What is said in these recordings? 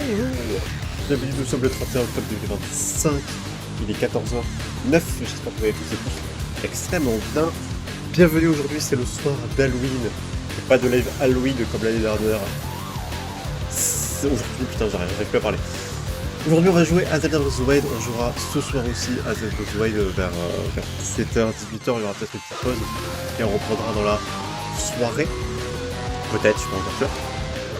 Bienvenue, nous sommes le 31 octobre 2025. Il est 14h09. J'espère que vous avez tous et tous extrêmement bien. Bienvenue aujourd'hui, c'est le soir d'Halloween. Pas de live Halloween comme l'année dernière. Aujourd'hui, putain, j'arrive plus à parler. Aujourd'hui, on va jouer à Zelda Breath of the Wild. On jouera ce soir aussi à Zelda Breath of the Wild vers 17h, 18h. Il y aura peut-être une petite pause. Et on reprendra dans la soirée. Peut-être, je suis pas encore sûr.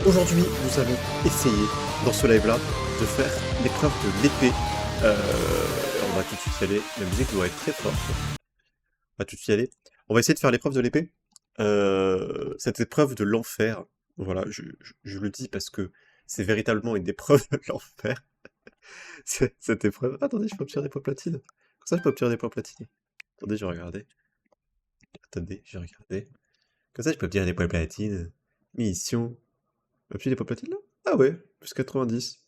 Aujourd'hui, nous allons essayer, dans ce live-là, de faire l'épreuve de l'épée. On va tout de suite y aller. La musique doit être très forte. On va tout de suite y aller. On va essayer de faire l'épreuve de l'épée. Cette épreuve de l'enfer. Voilà, je le dis parce que c'est véritablement une épreuve de l'enfer. Cette épreuve... Attendez, je peux obtenir des points platine. Comme ça, je peux obtenir des points platine. Attendez, je vais regarder. Attendez, je vais regarder. Comme ça, je peux obtenir des points platine. Mission... Obtenir des points platine là? Ah ouais, plus 90.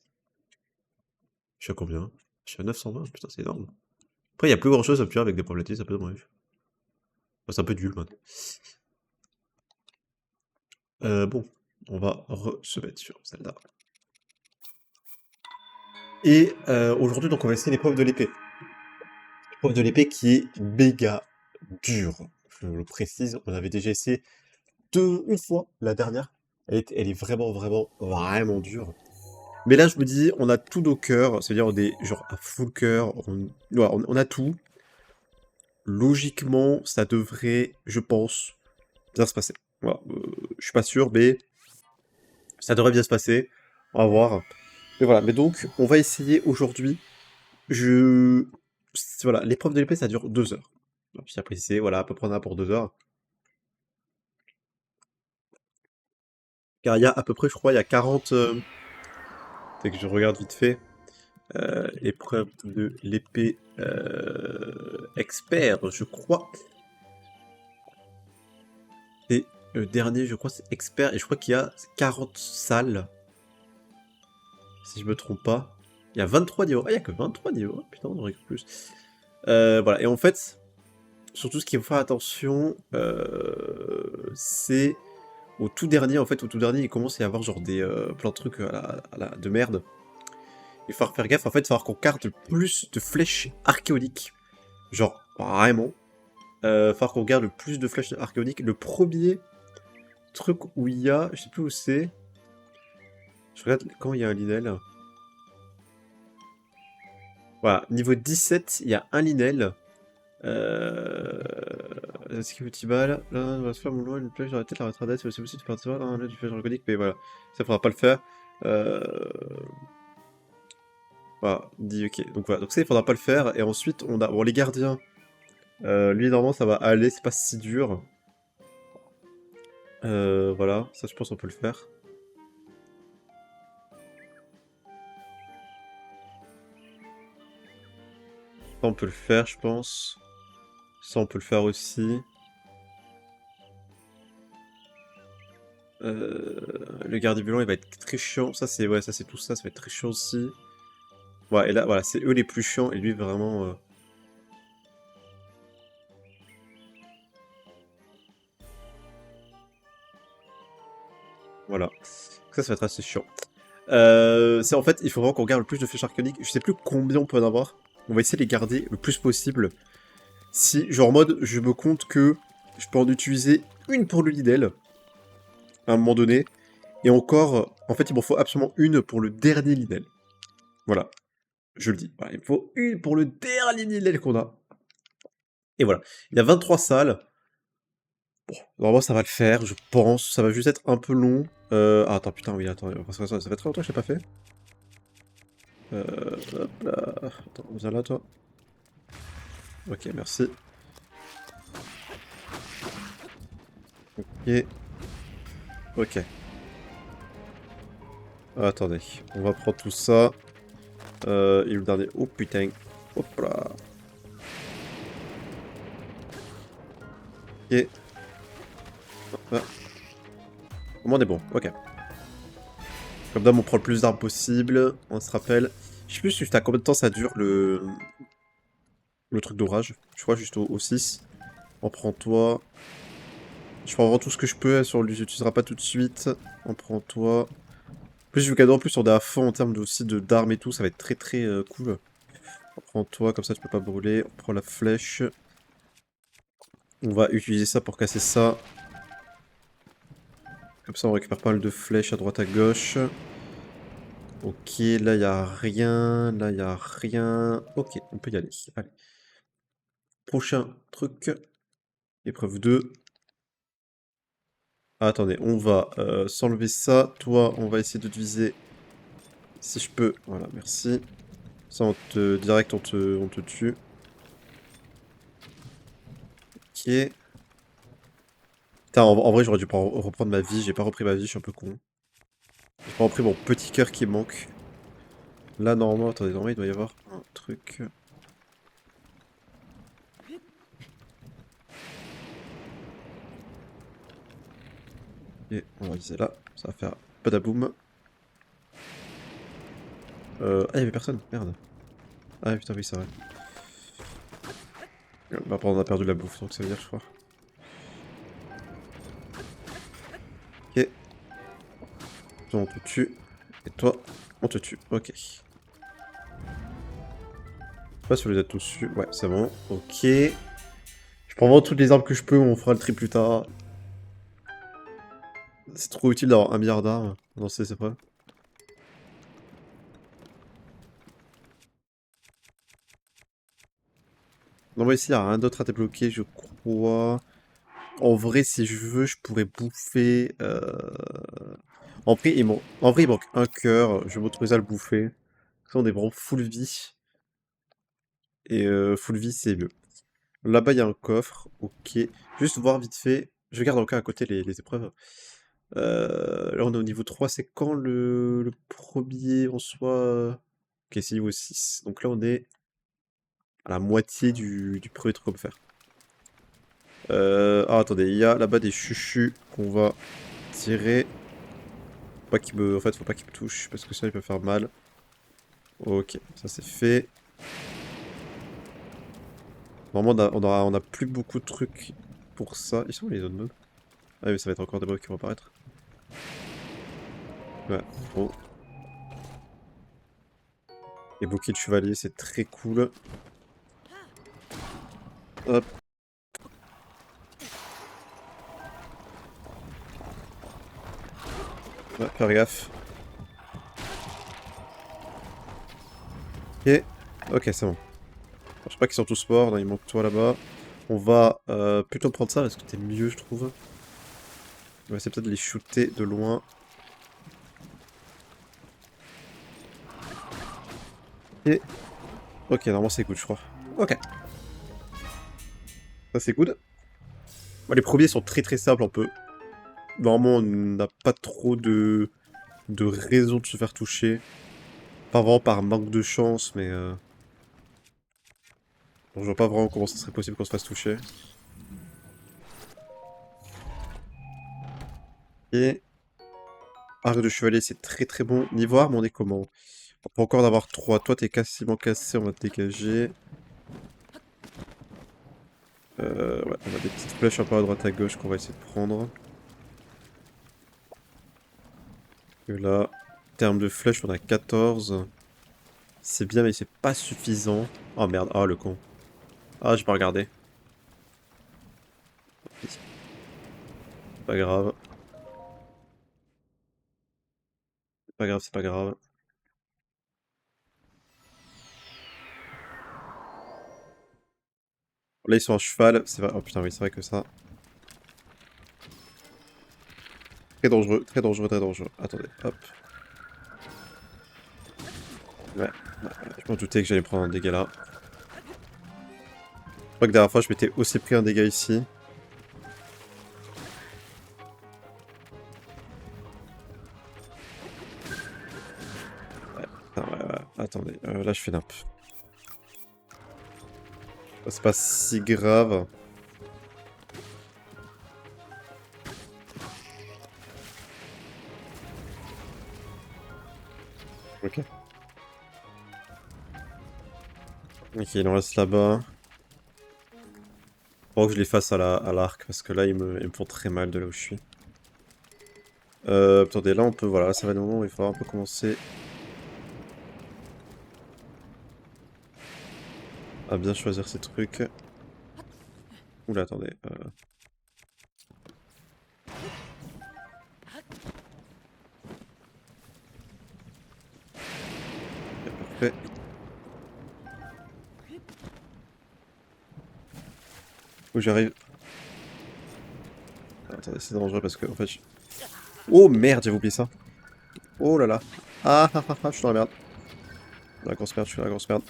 Je suis à combien? Je suis à 920, putain, c'est énorme. Après, il n'y a plus grand chose à obtenir avec des points platine, c'est un peu dommage. Enfin, c'est un peu nul maintenant. Bon, on va se mettre sur Zelda. Et aujourd'hui, donc, on va essayer l'épreuve de l'épée. L'épreuve de l'épée qui est méga dure. Je le précise, on avait déjà essayé une fois, la dernière. Elle est vraiment, vraiment, vraiment dure. Mais là, je me dis, on a tous nos cœurs, c'est-à-dire on est genre à full cœur, on a tout. Logiquement, ça devrait, je pense, bien se passer. Voilà, je suis pas sûr, mais ça devrait bien se passer. On va voir. Mais voilà, mais donc, on va essayer aujourd'hui. Voilà, l'épreuve de l'épée, ça dure 2 heures. Donc, j'ai précisé, voilà, à peu près on a pour 2 heures. Car il y a à peu près, je crois, il y a 40... Dès que je regarde vite fait. L'épreuve de l'épée expert, je crois. Et le dernier, je crois, c'est expert. Et je crois qu'il y a 40 salles. Si je me trompe pas. Il y a 23 niveaux. Ah, il y a que 23 niveaux. Putain, on aurait que plus. Voilà. Et en fait, surtout ce qu'il faut faire attention, c'est au tout dernier. En fait, au tout dernier, il commence à y avoir genre des plein de trucs de merde. Il faut faire gaffe. En fait, il va falloir qu'on garde plus de flèches archéoniques. Genre, vraiment. Il va falloir qu'on garde le plus de flèches archéoniques. Le premier truc où il y a... Je sais plus où c'est. Je regarde quand il y a un Linel. Voilà, niveau 17, il y a un Linel. Ce qui est petit bal. Là, on va se faire mon loin, une plage, j'aurais peut-être la retardette, c'est possible de partir là, du flèche archéonique, mais voilà. Ça faudra pas le faire. Voilà, dit ok. Donc voilà, donc ça il faudra pas le faire. Et ensuite, on a... Bon, les gardiens. Lui, normalement, ça va aller, c'est pas si dur. Voilà, ça je pense qu'on peut le faire. Ça on peut le faire, je pense. Ça on peut le faire aussi. Le garde-bulan il va être très chiant. Ça c'est ouais, ça c'est tout ça, ça va être très chiant aussi. Ouais, et là voilà, c'est eux les plus chiants et lui vraiment. Voilà. Ça va être assez chiant. C'est en fait, il faut vraiment qu'on garde le plus de flèches archéoniques. Je sais plus combien on peut en avoir. On va essayer de les garder le plus possible. Si, genre en mode, je me compte que je peux en utiliser une pour le Lidl, à un moment donné, et encore, en fait, il m'en faut absolument une pour le dernier Lidl. Voilà, je le dis. Voilà, il me faut une pour le dernier Lidl qu'on a. Et voilà, il y a 23 salles. Bon, normalement ça va le faire, je pense. Ça va juste être un peu long. Ah, attends, putain, oui, attends, ça fait très longtemps que je l'ai pas fait. Hop là. Attends, viens là, toi. Ok, merci. Ok. Ok. Attendez, on va prendre tout ça. Et le dernier... Oh putain. Hop là. Ok. Hop là. On est bon, ok. Comme d'hab, on prend le plus d'armes possible. On se rappelle. Je sais plus juste à combien de temps ça dure le truc d'orage. Je crois juste au 6. On prend toi. Je prends vraiment tout ce que je peux. On l'utilisera pas tout de suite. On prend toi. Plus vu qu'en plus on est à fond en termes aussi d'armes et tout, ça va être très très cool. Prends-toi, comme ça tu peux pas brûler. On prend la flèche. On va utiliser ça pour casser ça. Comme ça on récupère pas mal de flèches à droite à gauche. Ok, là y a rien, là y a rien. Ok, on peut y aller. Allez. Prochain truc. Épreuve 2. Ah, attendez, on va s'enlever ça. Toi, on va essayer de te viser. Si je peux. Voilà, merci. Ça, direct, on te tue. Ok. Putain, en vrai, j'aurais dû reprendre ma vie. J'ai pas repris ma vie, je suis un peu con. J'ai pas repris mon petit cœur qui manque. Là, normalement, attendez, normalement, il doit y avoir un truc. Et on va viser là. Ça va faire padaboum. Ah, il y avait personne. Merde. Ah, putain, oui, c'est vrai. Bah, on a perdu la bouffe, donc ça veut dire, je crois. Ok. Toi, on te tue. Et toi, on te tue. Ok. Je sais pas si on les a tous su. Ouais, c'est bon. Ok. Je prends vraiment toutes les armes que je peux, on fera le tri plus tard. C'est trop utile d'avoir 1 milliard d'armes dans ces épreuves. Non, mais ici, il n'y a rien d'autre à débloquer, je crois. En vrai, si je veux, je pourrais bouffer. En vrai, il manque un cœur. Je vais m'autoriser à le bouffer. Ça, on est vraiment full vie. Et full vie, c'est mieux. Là-bas, il y a un coffre. Ok. Juste voir vite fait. Je garde encore à côté les épreuves. Là, on est au niveau 3. C'est quand le premier en soi. Ok, c'est niveau 6. Donc là, on est à la moitié du premier truc qu'on peut faire. Ah, attendez, il y a là-bas des chuchus qu'on va tirer. En fait, faut pas qu'il me touche, parce que ça, il peut faire mal. Ok, ça c'est fait. Normalement, on a plus beaucoup de trucs pour ça. Ils sont où les autres mobs? Ah oui, ça va être encore des mobs qui vont apparaître. Ouais, bon. Les bouquets de chevalier, c'est très cool. Hop. Ouais, faire gaffe. Ok. Ok, c'est bon. Alors, je sais pas qu'ils sont tous morts, non, il manque toi là-bas. On va plutôt prendre ça parce que t'es mieux, je trouve. On va essayer peut-être de les shooter de loin. Et... Ok, normalement c'est good, je crois. Ok. Ça c'est good. Bon, les premiers sont très très simples, on peut... Normalement, on n'a pas trop de raison de se faire toucher. Pas vraiment par manque de chance, mais... bon, je vois pas vraiment comment ça serait possible qu'on se fasse toucher. Et... Arc de chevalier, c'est très très bon. Niveau arme, on est comment? On peut encore en avoir 3. Toi, t'es quasiment cassé, on va te dégager. Ouais, on a des petites flèches un peu à droite à gauche qu'on va essayer de prendre. Et là, en termes de flèches, on a 14. C'est bien, mais c'est pas suffisant. Oh merde, ah le con. Ah, j'ai pas regardé. C'est pas grave. C'est pas grave, c'est pas grave. Là, ils sont à cheval. C'est vrai. Oh putain, oui, c'est vrai que ça. Très dangereux, très dangereux, très dangereux. Attendez, hop. Ouais, je m'en doutais que j'allais prendre un dégât là. Je crois que la dernière fois, je m'étais aussi pris un dégât ici. Ouais, putain, ouais. Attendez, là, je fais nimp. C'est pas si grave. Ok. Ok, il en reste là-bas. Faut que je les fasse à l'arc, parce que là, ils me font très mal de là où je suis. Attendez, là on peut, voilà, ça va être le moment où il faudra un peu commencer à bien choisir ces trucs. Oula, attendez. Parfait. Où j'arrive. Ah, attendez, c'est dangereux parce que, en fait... Oh merde, j'avais oublié ça. Oh là là. Ah ah ah ah, je suis dans la merde. Dans la grosse merde, je suis dans la grosse merde.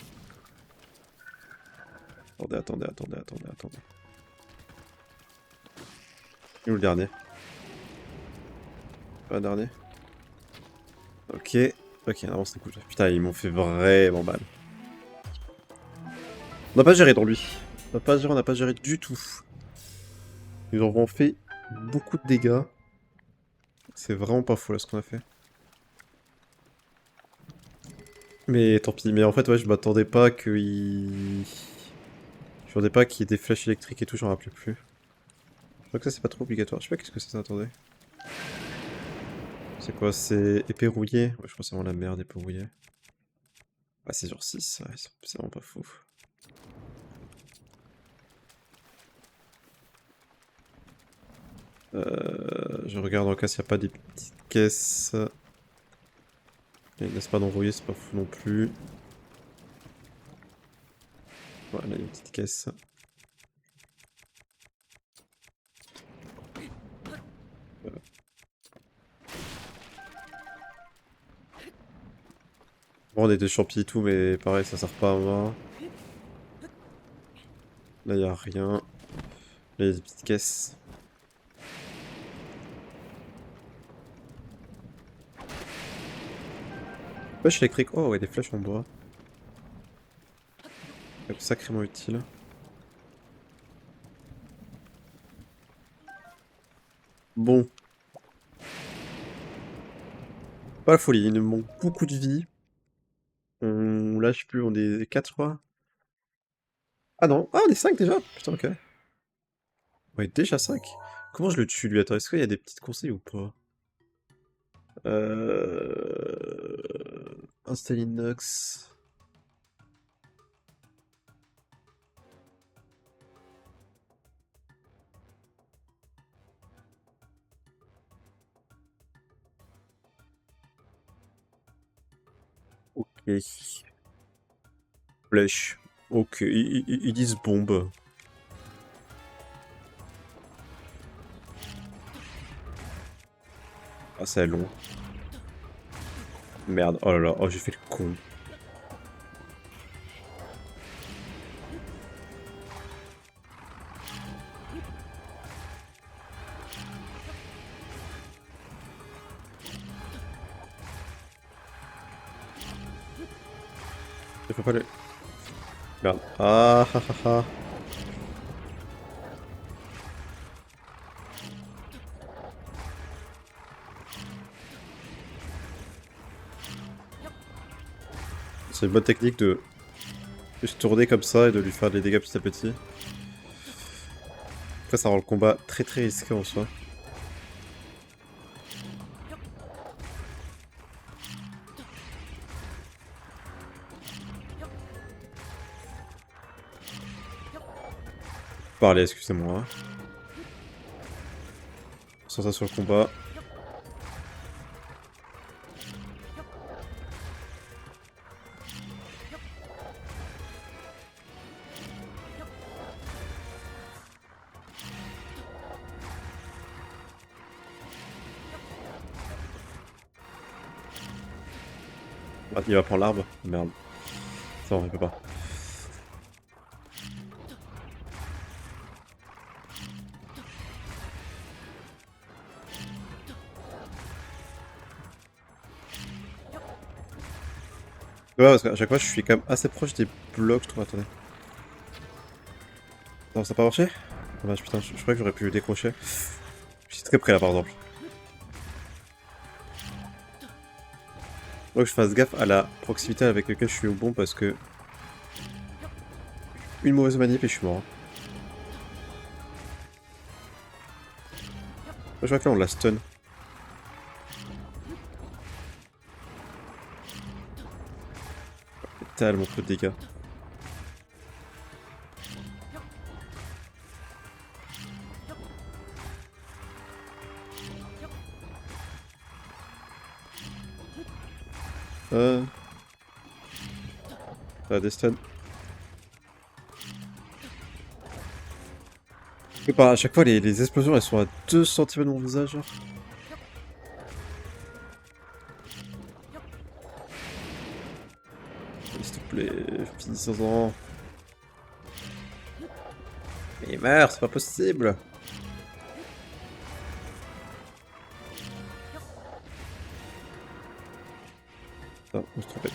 Attendez, attendez, attendez, attendez, attendez. Et où le dernier? Pas le dernier? Ok. Ok, non, c'est cool. Putain, ils m'ont fait vraiment mal. On n'a pas géré dans lui. On n'a pas géré du tout. Ils ont vraiment fait beaucoup de dégâts. C'est vraiment pas fou là ce qu'on a fait. Mais tant pis. Mais en fait, ouais, je m'attendais pas qu'il... Je m'attendais pas qu'il y ait des flèches électriques et tout, j'en rappelais plus. Je crois que ça c'est pas trop obligatoire. Je sais pas qu'est-ce que c'est ça, attendez. C'est quoi? C'est épée rouillée? Ouais, je crois que c'est vraiment la merde, épée rouillée. Ah, c'est sur 6, ouais, c'est vraiment pas fou. Je regarde en cas s'il n'y a pas des petites caisses. N'est-ce pas d'envoyer, c'est pas fou non plus. Voilà, il y a une petite caisse. Bon, on est des champis et tout, mais pareil, ça sert pas à moi. Là, y a rien. Là, y a des petites caisses. Flèche électrique. Oh, ouais, des flèches en bois. Sacrément utile. Bon. Pas la folie, il nous manque beaucoup de vie. On lâche plus, on est 4, je crois. Ah non, ah, on est 5 déjà. Putain, ok. Ouais, déjà 5. Comment je le tue, lui? Attends, est-ce qu'il y a des petites conseils ou pas? Install inox. Ok. Flèche. Ok, ils disent bombe. Ah, c'est long. Merde, oh là là, oh j'ai fait le con. Il faut pas le... Merde. Ah ah ah ah. C'est une bonne technique de juste tourner comme ça et de lui faire des dégâts petit à petit. Après ça rend le combat très très risqué en soi. Parlez, excusez-moi. Sans ça sur le combat. Ah, il va prendre l'arbre. Merde. Ça, on peut pas. Ouais, parce qu'à chaque fois, je suis quand même assez proche des blocs, je trouve. Attendez. Non, ça n'a pas marché? Dommage, putain, je crois que j'aurais pu le décrocher. Je suis très près là, par exemple. Faut que je fasse gaffe à la proximité avec laquelle je suis au bon parce que... Une mauvaise manip et je suis mort. Je vois que là, on l'a stun. tellement peu de dégâts. Des stuns. Et bah, à chaque fois, les explosions, elles sont à 2 cm de mon visage, genre. S'il te plaît, finissons-en. Mais il meurt, c'est pas possible. Ah, je me suis trompé.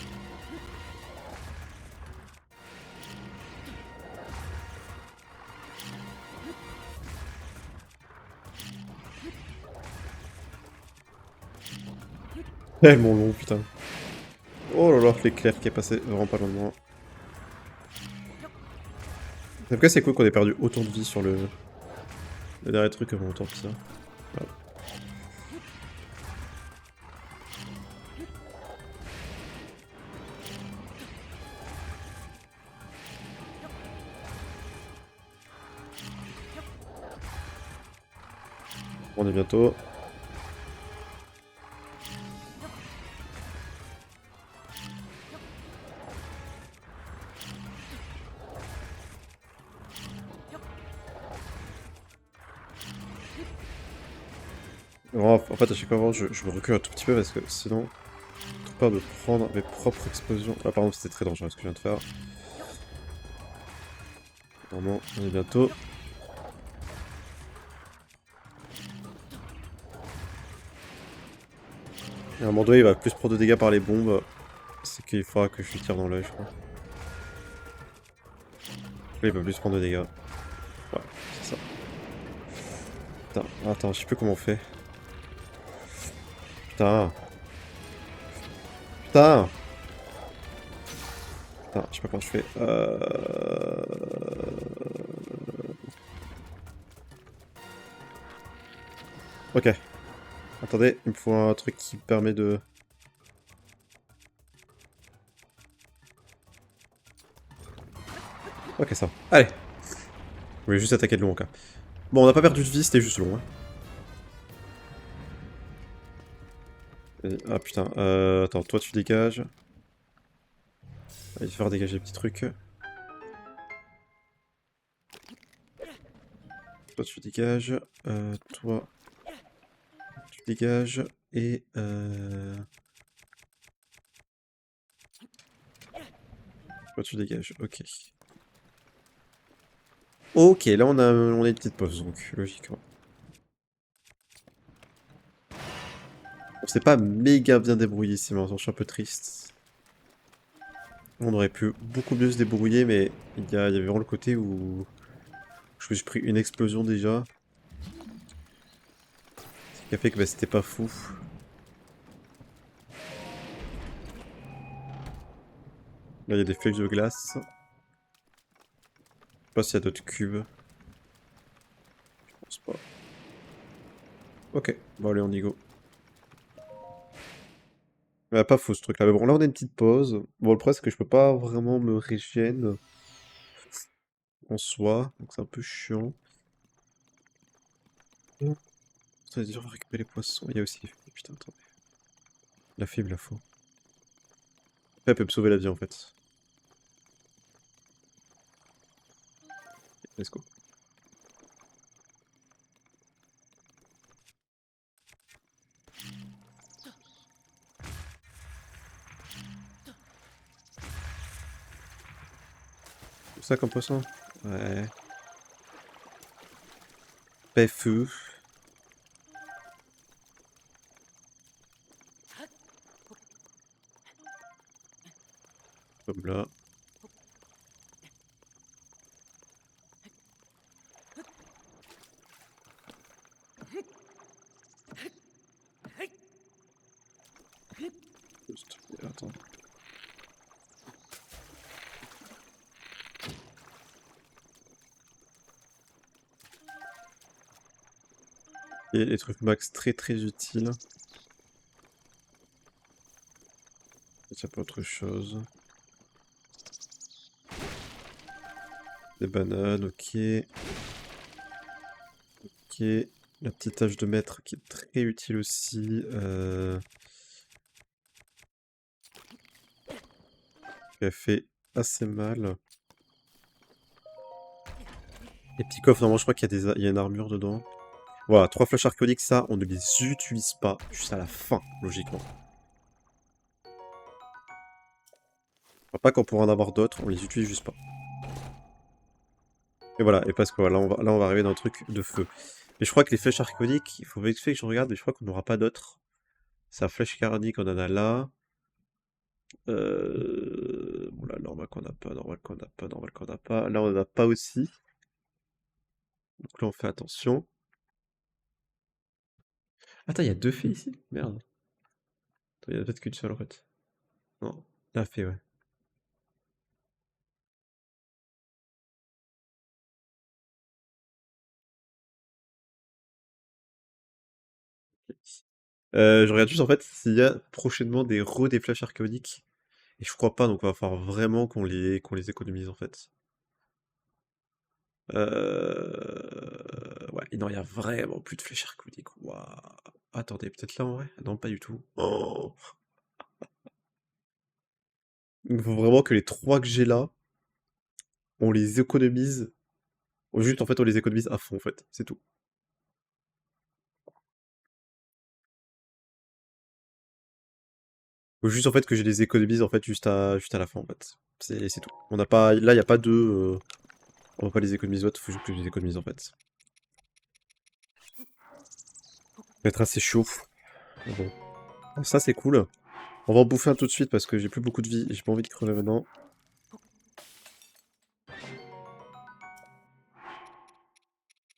Tellement long, putain. Oh là là, l'éclair qui est passé vraiment pas loin de moi. En tout cas, c'est cool qu'on ait perdu autant de vie sur le dernier truc avant autant que ça. Voilà. On est bientôt. En fait, à chaque fois, je me recule un tout petit peu parce que sinon, j'ai trop peur de prendre mes propres explosions. Ah, pardon, c'était très dangereux ce que je viens de faire. Normalement, on est bientôt. Et à un moment donné, il va plus prendre de dégâts par les bombes. C'est qu'il faudra que je lui tire dans l'œil, je crois. Là, il va plus prendre de dégâts. Ouais, c'est ça. Putain, attends, je sais plus comment on fait. Putain. Putain. Putain, je sais pas comment je fais. Ok. Attendez, il me faut un truc qui me permet de... Ok, ça. Allez. Je voulais juste attaquer de long, en cas. Bon, on n'a pas perdu de vie, c'était juste long. Hein. Ah putain, attends, toi tu dégages. Allez, faire dégager les petits trucs. Toi tu dégages. Toi tu dégages. Et toi tu dégages, ok. Ok, là on a une petite pause, donc logiquement. On s'est pas méga bien débrouillé ici, mais je suis un peu triste. On aurait pu beaucoup mieux se débrouiller, mais il y avait vraiment le côté où je me suis pris une explosion déjà. Ce qui a fait que bah, c'était pas fou. Là il y a des feuilles de glace. Je sais pas s'il y a d'autres cubes. Je pense pas. Ok, bon allez on y go. Pas fou ce truc là, mais bon là on a une petite pause. Bon le problème c'est que je peux pas vraiment me régène en soi, donc c'est un peu chiant. Ça veut dire on va récupérer les poissons, il y a aussi... Putain attendez. La fibre la faut. Elle peut me sauver la vie en fait. Let's go. Tout ça comme poisson? Ouais. Pas fou. Comme là. Juste... Attends. Et les trucs max très très utiles. Il n'y a pas autre chose. Des bananes, ok. Ok. La petite tâche de maître qui est très utile aussi. Qui a fait assez mal. Les petits coffres, normalement je crois qu'il y a il y a une armure dedans. Voilà, 3 flèches archéologiques, ça, on ne les utilise pas juste à la fin, logiquement. Enfin, pas qu'on pourra en avoir d'autres, on les utilise juste pas. Et voilà, et parce que voilà, là on va arriver dans un truc de feu. Mais je crois que les flèches archéologiques, il faut vite fait que je regarde, mais je crois qu'on n'aura pas d'autres. C'est la flèche carnique, on en a là. Bon là, normal qu'on n'a pas, normal qu'on n'a pas, normal qu'on n'a pas. Là on en a pas aussi. Donc là on fait attention. Attends, il y a deux fées ici? Merde. Attends, il y en a peut-être qu'une seule en fait. Non, la fée, ouais. Je regarde juste en fait s'il y a prochainement des flèches archéologiques. Et je crois pas, donc il va falloir vraiment qu'on les économise en fait. Ouais, non, il y a vraiment plus de flèches archéologiques. Waouh. Attendez, peut-être là en vrai? Non, pas du tout. Oh. Il faut vraiment que les trois que j'ai là, on les économise. Juste en fait, on les économise à fond en fait, c'est tout. Faut juste en fait que je les économise en fait juste à la fin en fait. C'est tout. On n'a pas. Là, il n'y a pas de. On va pas les économiser d'autres, faut juste que je les économise en fait. Ça va être assez chaud. Mais bon. Bon, ça c'est cool. On va en bouffer un tout de suite parce que j'ai plus beaucoup de vie et j'ai pas envie de crever maintenant.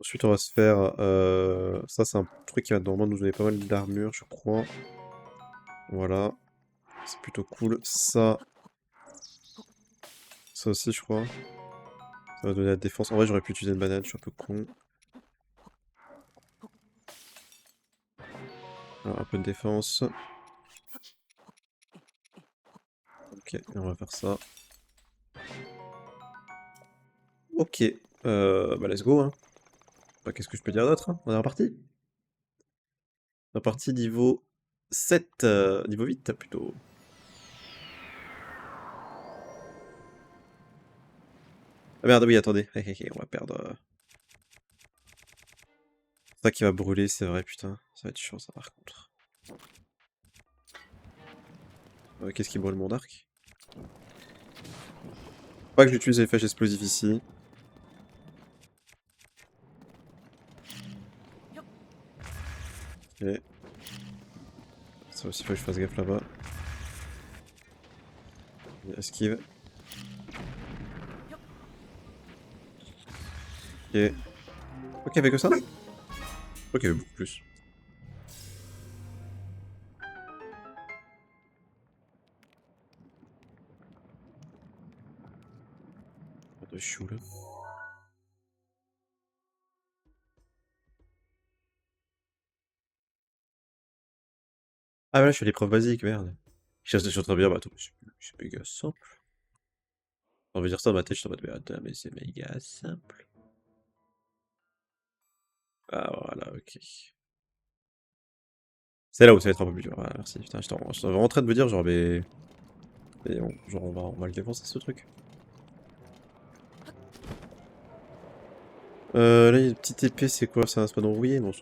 Ensuite, on va se faire... ça, c'est un truc qui va normalement nous donner pas mal d'armure, je crois. Voilà. C'est plutôt cool. Ça aussi, je crois. Ça va donner la défense. En vrai, j'aurais pu utiliser une banane, je suis un peu con. Alors, un peu de défense. Ok, et on va faire ça. Ok. Bah, let's go, hein. Bah, qu'est-ce que je peux dire d'autre, hein? On est reparti. On est reparti niveau 7. Niveau 8, plutôt. Ah merde, oui, attendez. On va perdre... C'est ça qui va brûler, c'est vrai, putain. Ça va être chiant, ça, par contre. Qu'est-ce qui brûle mon arc? Pas que j'utilise les flèches explosives ici. Ok. Ça aussi, faut que je fasse gaffe là-bas. Esquive. Ok. Ok, avec que ça? Ok, beaucoup plus. De chou là. Ah, voilà, je fais l'épreuve basique, merde. Je suis en train de me dire, bah attends, c'est méga simple. On veut dire ça dans ma tête, je suis en mode, mais attends, mais c'est méga simple. Ah, voilà, ok. C'est là où ça va être un peu plus dur. Voilà, merci. Putain, j'étais vraiment en train de me dire, genre, mais bon, genre, on va le défoncer ce truc. Là, il y a une petite épée, c'est quoi? C'est un espadon rouillé? Non,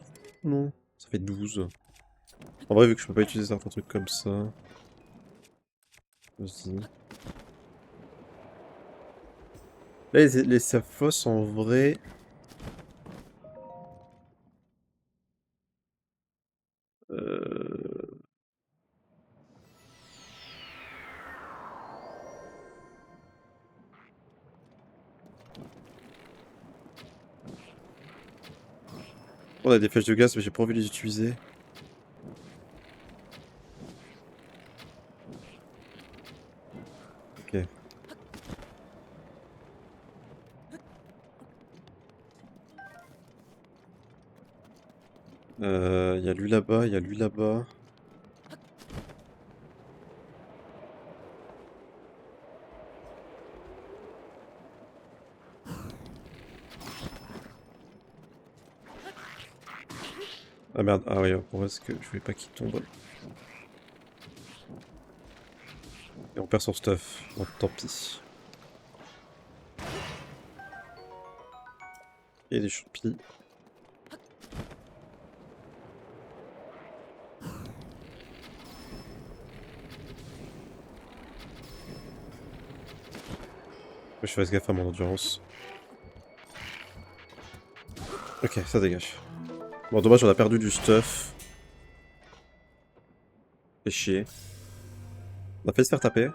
non, ça fait 12. En vrai, vu que je peux pas utiliser certains trucs comme ça. Vas-y. Là, les Saphos, en vrai... Euh... On a des flèches de glace, mais j'ai pas envie de les utiliser. Ok. Il y a lui là-bas, il y a lui là-bas. Ah merde, ah oui, pour est-ce que je voulais pas qu'il tombe. Et on perd son stuff, bon, tant pis. Et des champis. Je fasse gaffe à mon endurance. Ok, ça dégage. Bon, dommage, on a perdu du stuff. Fait chier. On a fait se faire taper.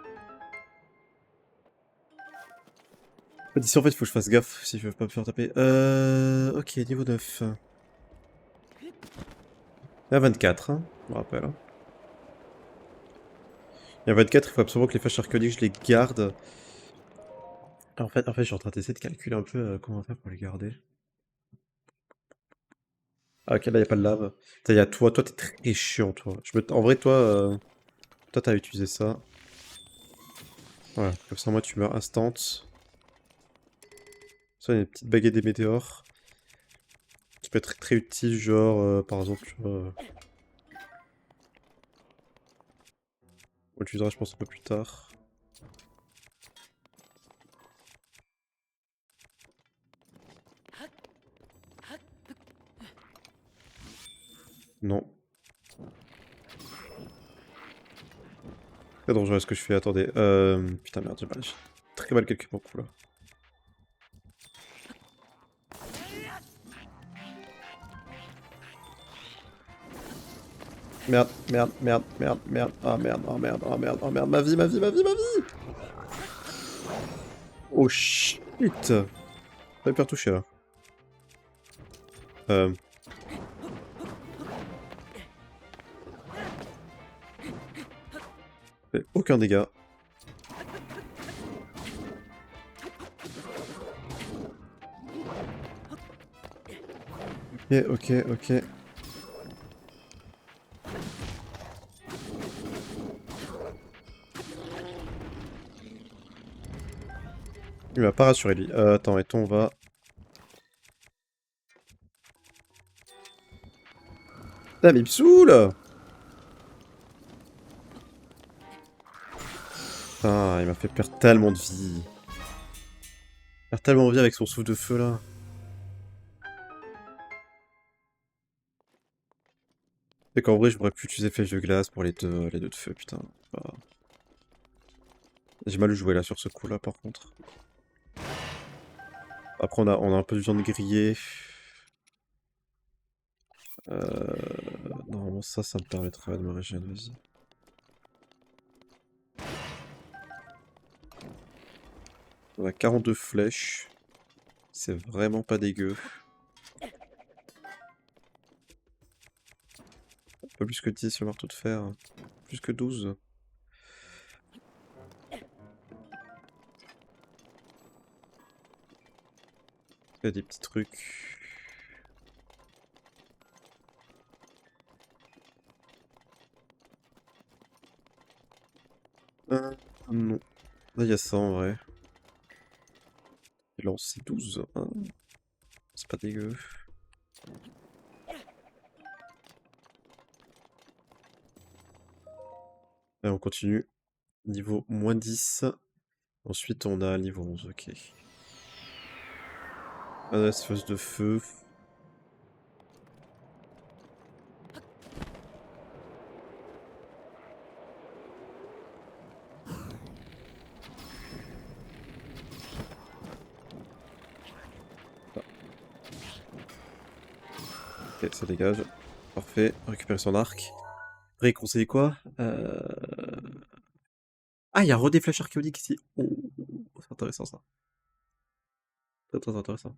D'ici en fait, il faut que je fasse gaffe si je veux pas me faire taper. Ok, niveau 9. Il y a 24, hein, je me rappelle. Il y a 24, il faut absolument que les flèches archéologiques, je les garde. En fait, je suis en train d'essayer de calculer un peu comment faire pour les garder. Ah, ok, là, il n'y a pas de lave. Il y a toi, t'es très chiant, toi. En vrai, toi, t'as utilisé ça. Voilà, comme ça, moi, tu meurs instant. Ça, il y a une petite baguette des météores. Qui peut être très utile, genre, par exemple, tu vois, on l'utilisera, je pense, un peu plus tard. Non. Très dangereux ce que je fais, attendez. Putain, merde, j'ai très mal calculé mon coup, là. Merde, merde, merde, merde, merde, ah merde, ah merde, ah merde, ah merde, ma vie, ma vie, ma vie, ma vie. Oh shit. J'avais peur touché là. Euh... Fait aucun dégât. Ok, ok, ok. Il m'a pas rassuré lui. Attends, et toi on va... Ah mais il me saoule. Putain, il m'a fait perdre tellement de vie. Perdre tellement de vie avec son souffle de feu là. Et qu'en vrai, j'aurais pu utiliser flèche de glace pour les deux de feu, putain. Ah. J'ai mal joué là sur ce coup là par contre. Après on a un peu du temps de griller. Normalement ça me permettrait de me régénérer, vas-y. On a 42 flèches. C'est vraiment pas dégueu. Un peu plus que 10 le marteau de fer. Plus que 12. Il y a des petits trucs. Non. Là il y a ça en vrai. Il lance c'est 12. Hein. C'est pas dégueu. Et on continue. Niveau moins 10. Ensuite on a niveau 11, ok. Un espèce de feu. Ok, ça dégage. Parfait. Récupérer son arc. Réconseiller quoi Ah, il y a re des flèches archéologiques ici. Oh, c'est intéressant ça. Très très intéressant.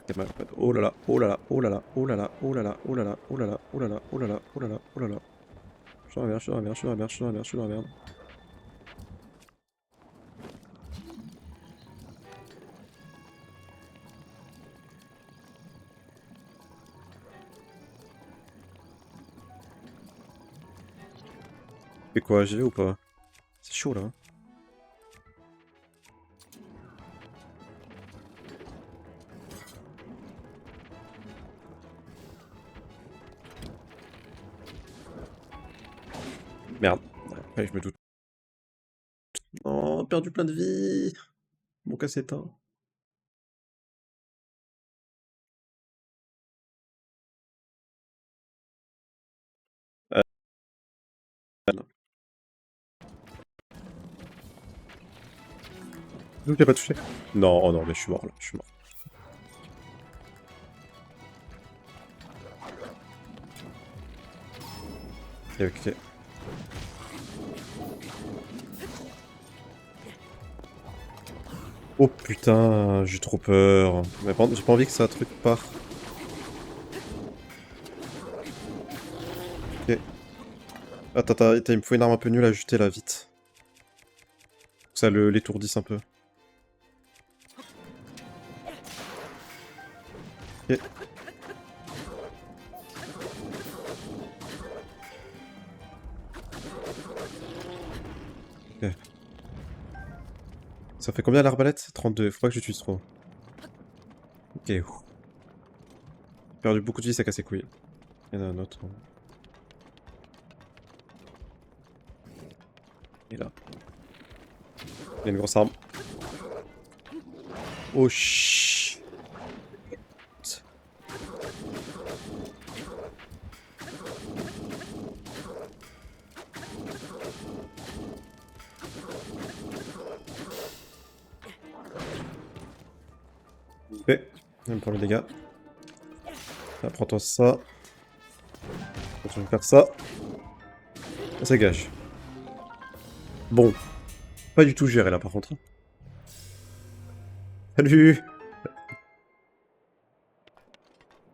Très mal. Oh là là, oh là là, oh là là, oh là là, oh là là, oh là là, oh là là, oh là là, oh là là, oh là là, oh là là. Je suis dans la merde, je suis dans la merde, je suis dans la merde, je suis dans la merde, je suis dans la merde. Fais quoi, j'y vais ou pas? C'est chaud là. Hein. Merde. Ouais, je me doute. Oh, perdu plein de vie. Mon cas s'éteint. Non. Donc il a pas touché. Non, oh non, mais je suis mort là, je suis mort. Ok, ok. Oh putain, j'ai trop peur. Mais par contre, j'ai pas envie que ça truc part. Ok. Attends, il me faut une arme un peu nulle à jeter là, vite. Que ça l'étourdisse un peu. Ok. Ok. Ça fait combien l'arbalète? 32, faut pas que j'utilise trop. Ok. J'ai perdu beaucoup de vie, ça casse les couilles. Il y en a un autre. Et là. Il y a une grosse arme. Oh shit. Ok. Il me prend les dégâts. Ah, prends-toi ça. Continue de faire ça. Et ça gâche. Bon. Pas du tout géré là par contre. Salut.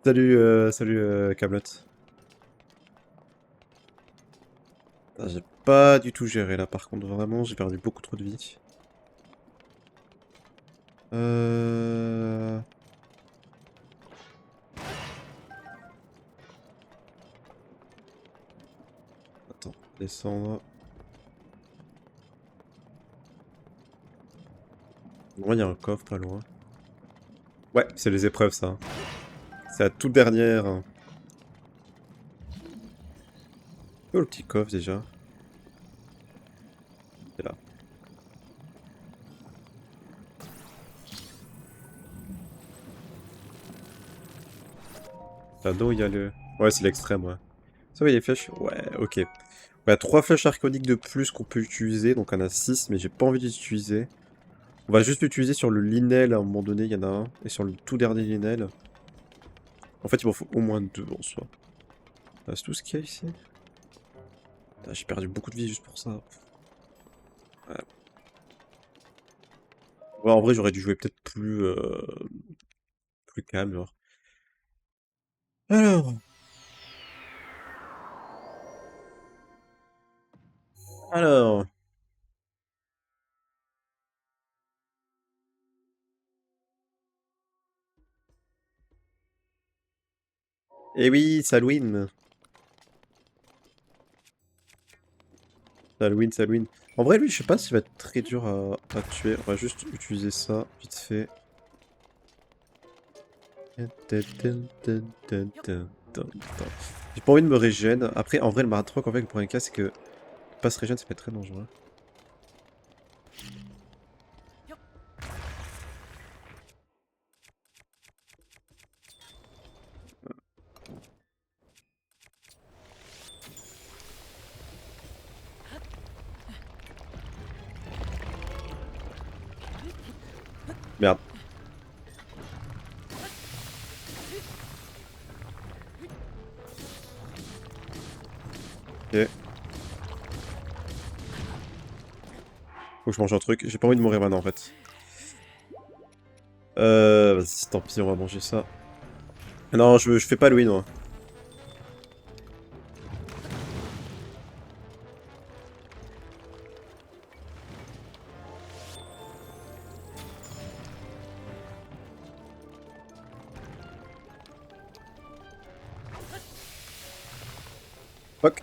Salut Camelot. J'ai pas du tout géré là par contre, vraiment, j'ai perdu beaucoup trop de vie. Euh... Attends, descendre. Moi, il y a un coffre pas loin. Ouais, c'est les épreuves ça. C'est la toute dernière. Oh, le petit coffre déjà. C'est là. Là-dedans, il y a le... Ouais, c'est l'extrême, ouais. Ça va, les flèches? Ouais, ok. On a 3 flèches arconiques de plus qu'on peut utiliser, donc on a 6, mais j'ai pas envie de les utiliser. On va juste l'utiliser sur le Linel, à un moment donné, il y en a un. Et sur le tout dernier Linel. En fait, il m'en faut au moins 2 en soi. C'est tout ce qu'il y a ici. J'ai perdu beaucoup de vie juste pour ça. Ouais. Ouais, en vrai, j'aurais dû jouer peut-être plus calme, genre. Alors, alors. Eh oui, Salween. Salween, Salween. En vrai, lui, je sais pas s'il va être très dur à tuer. On va juste utiliser ça, vite fait. J'ai pas envie de me régène. Après, en vrai, le Maratroc, en fait, le problème cas, c'est que pas se régène, ça peut être très dangereux. Merde. Ok. Faut que je mange un truc. J'ai pas envie de mourir maintenant, en fait. Vas-y, tant pis, on va manger ça. Non, je fais pas Louis, moi. Fuck.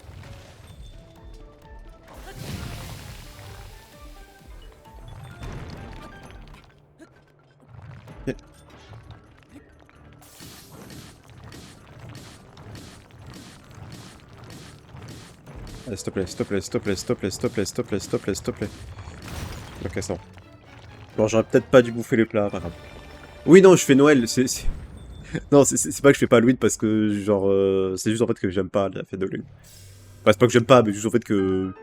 Allez, s'il te plaît, s'il te plaît, s'il te plaît, s'il te plaît, s'il te plaît, s'il te plaît, s'il te plaît, s'il te plaît. Ok, c'est bon. Bon, j'aurais peut-être pas dû bouffer les plats, pas grave. Oui, non, je fais Noël, Non, c'est pas que je fais pas Halloween parce que, genre, c'est juste en fait que j'aime pas la fête de Halloween. Enfin, c'est pas que j'aime pas, mais juste en fait que...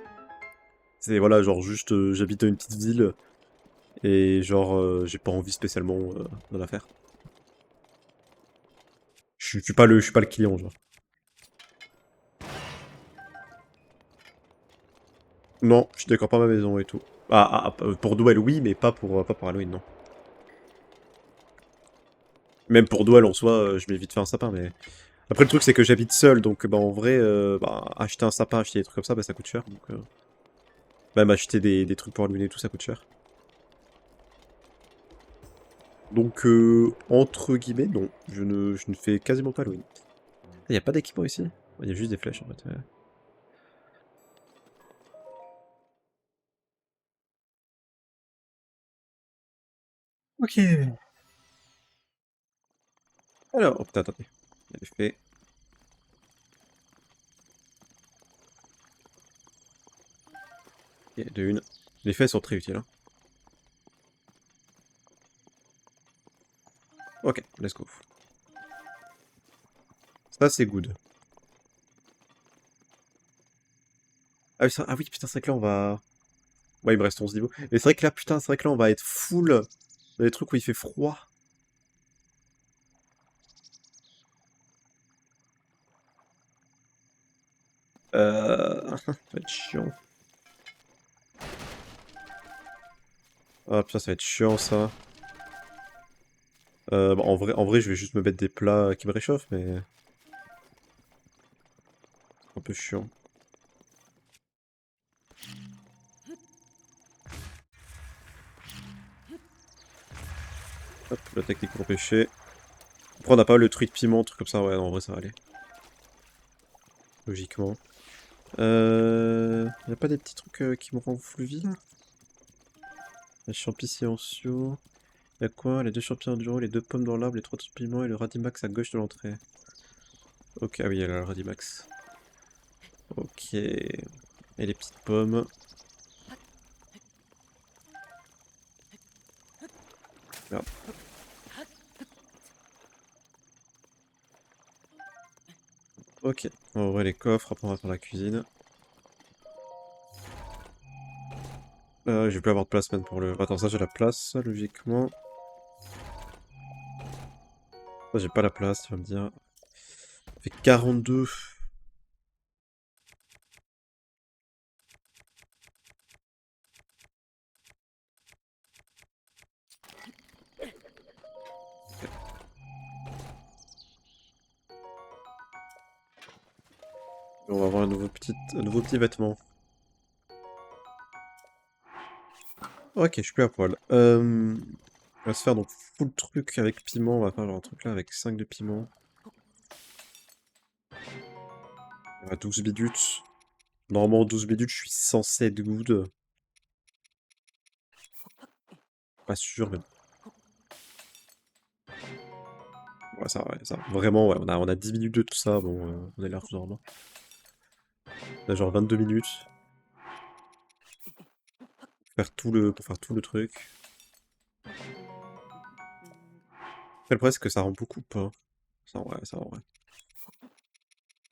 C'est, voilà, genre, juste, j'habite dans une petite ville, et genre, j'ai pas envie spécialement d'en la faire. Je suis pas le client, genre. Non, je décore pas ma maison et tout. Pour Noël, oui, mais pas pour Halloween, non. Même pour Noël, en soi, je mets vite fait un sapin, mais... Après, le truc, c'est que j'habite seul, donc, bah, en vrai, bah, acheter un sapin, acheter des trucs comme ça, bah, ça coûte cher, donc... Même acheter des trucs pour Halloween et tout, ça coûte cher. Donc, entre guillemets, non. Je ne fais quasiment pas Halloween. Il n'y a pas d'équipement ici? Il y a juste des flèches, en fait. Ouais. Ok. Alors, oh putain, attendez. Il y a des faits. Il y a de une. Les faits sont très utiles, hein. Ok, let's go. Ça, c'est good. Ah oui, putain, c'est vrai que là, on va... Ouais, il me reste 11 niveaux. Mais c'est vrai que là, putain, c'est vrai que là, on va être full dans les trucs où il fait froid. Ça va être chiant. Ah putain, ça va être chiant, ça. Bon, en vrai, je vais juste me mettre des plats qui me réchauffent, mais... C'est un peu chiant. Hop, la technique pour pêcher. Après, on n'a pas le truc de piment, truc comme ça, ouais, non, en vrai, ça va aller. Logiquement. Y a pas des petits trucs qui me rendent fluvi, là? Les champis silencieux. Y a quoi? Les deux champignons du haut, les deux pommes dans l'arbre, les trois trucs de piment et le radimax à gauche de l'entrée. Ok, ah oui, il y a le radimax. Ok. Et les petites pommes. Merde. Ok. On va ouvrir les coffres, après on va faire la cuisine. Je vais plus avoir de place même pour le... Attends, ça j'ai la place, logiquement. Ça j'ai pas la place, tu vas me dire. Ça fait 42. On va avoir un nouveau petit vêtement. Ok, je suis plus à poil. On va se faire donc full truc avec piment. On va faire genre un truc là avec 5 de piment. On va 12 minutes. Normalement, 12 minutes, je suis censé être good. Pas sûr, mais... Ouais, ça, ouais, ça. Vraiment, ouais, on a 10 minutes de tout ça. Bon, on a l'air tout normalement. On a genre 22 minutes. Pour faire tout le truc. Après, le problème, c'est que ça rend beaucoup pas. Ça, ouais, ça, ouais.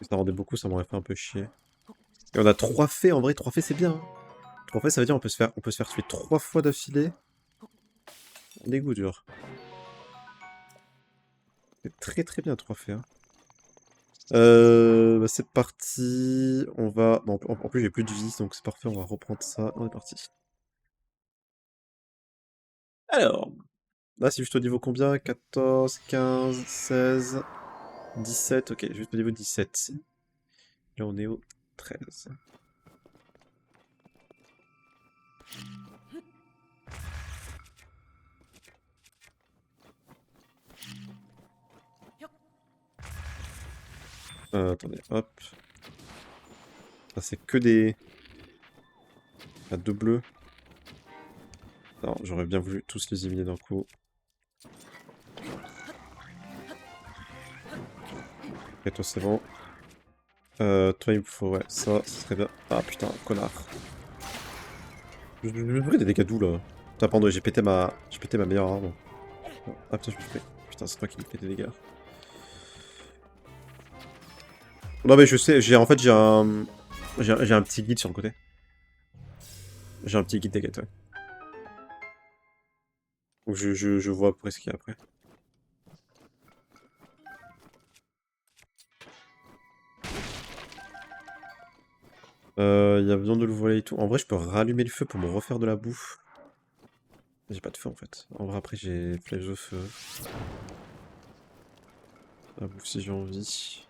Si ça rendait beaucoup, ça m'aurait fait un peu chier. Et on a 3 faits, en vrai, 3 faits, c'est bien, hein. 3 faits, ça veut dire on peut se faire tuer 3 fois d'affilée. On est good, dur. C'est très très bien 3 faits, hein. Bah, c'est parti. On va... Bon, en plus, j'ai plus de vie, donc c'est parfait, on va reprendre ça. On est parti. Alors, là, c'est juste au niveau combien? 14, 15, 16, 17. Ok, juste au niveau 17. Là, on est au 13. Attendez, hop. Ça, c'est que des... Ah, deux bleus. Non, j'aurais bien voulu tous les éliminer d'un coup. Et toi, c'est bon. Toi, il me faut, ouais, ça serait bien. Ah putain, connard. Je me pris des dégâts d'où là? Putain, pardon, j'ai pété ma meilleure arme. Ah putain, je me suis pris. Putain, c'est toi qui me fais des dégâts. Non, mais je sais, en fait, j'ai un petit guide sur le côté. J'ai un petit guide des quêtes, ouais. Donc je vois après ce qu'il y a après. Il y a besoin de le voler et tout. En vrai, je peux rallumer le feu pour me refaire de la bouffe. J'ai pas de feu en fait. En vrai, après, j'ai flèche de feu. La bouffe si j'ai envie.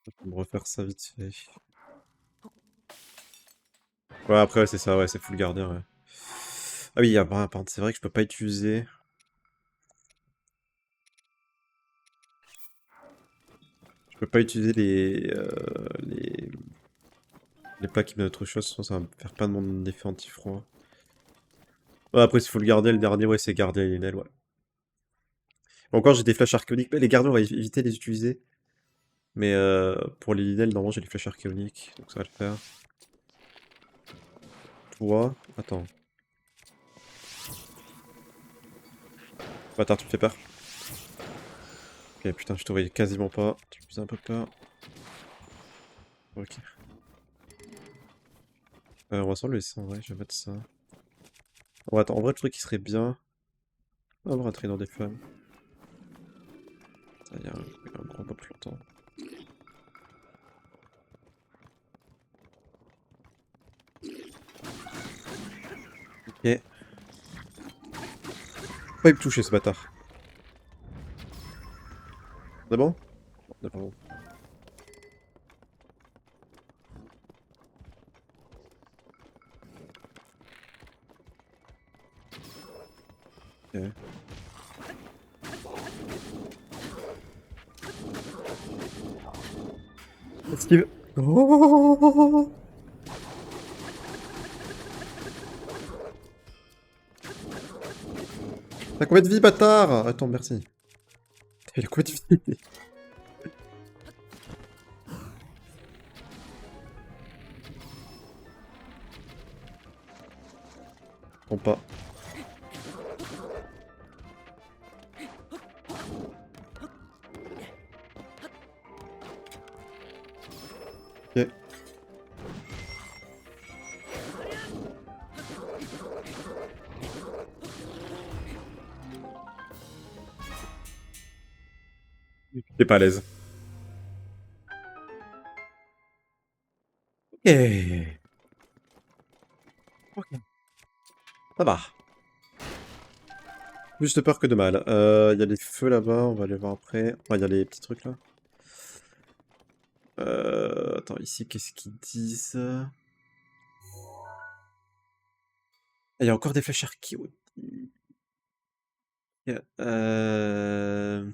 Je peux me refaire ça vite fait. Ouais, après, ouais, c'est ça, ouais, c'est full gardien, ouais. Ah oui, par contre, c'est vrai que je peux pas utiliser. Je peux pas utiliser les packs qui me donnent autre chose, sinon ça va me faire pas de mon effet anti-froid. Ouais, après, s'il faut le garder, le dernier, ouais, c'est garder les Linel, ouais. Encore, j'ai des flashs archéoniques. Mais les gardiens, on va éviter de les utiliser. Mais pour les Linel, normalement, j'ai les flashs archéoniques, donc ça va le faire. Toi, attends. Bâtard, tu me fais peur. Ok, putain, je te voyais quasiment pas. Tu me faisais un peu peur. Ok. On va s'en le laisser en vrai, je vais mettre ça. Ouais, attends, en vrai, le truc qui serait bien. Avoir un traîneur des flammes. Ça, il y a un gros peu plus longtemps. Ok. Pas il me toucher ce bâtard. C'est bon? C'est pas bon. Ok. Esquive. Oh, t'as combien de vie, bâtard? Attends, merci. Il a combien de vie? Bon, pas. Ok. T'es pas à l'aise. Ok. Ok. Ça va. Plus de peur que de mal. Il y a les feux là-bas, on va les voir après. Enfin, il y a les petits trucs là. Attends, ici, qu'est-ce qu'ils disent? Ah, il y a encore des flèches archéo. Euh...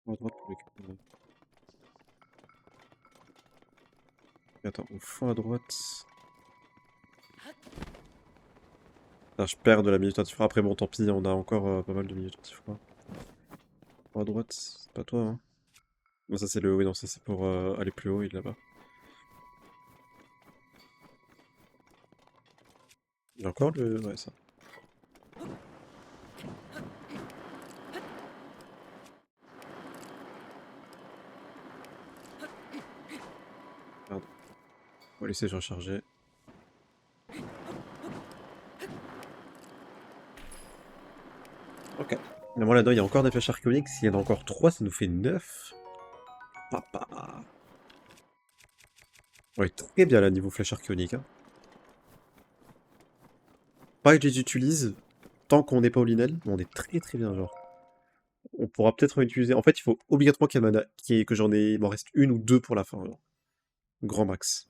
À droite pour récupérer. Attends, au fond à droite. Ah, je perds de la minute anti-froid. Après, bon, tant pis, on a encore pas mal de minutes anti-froid. À droite, c'est pas toi, hein? Non, ça c'est le... Oui, non, ça c'est pour aller plus haut, il est là-bas. Il y a encore le... Ouais, ça. Merde. On va laisser se recharger. Ok. Mais moi là-dedans, il y a encore des flèches archéoniques. S'il y en a encore 3, ça nous fait 9. Papa. Ouais, très bien là, niveau flèche archéonique, hein. Pas que je les utilise tant qu'on n'est pas au Linel, mais on est très très bien, genre. On pourra peut-être en utiliser. En fait, il faut obligatoirement que j'en ai... Il m'en reste une ou deux pour la fin, genre. Grand max.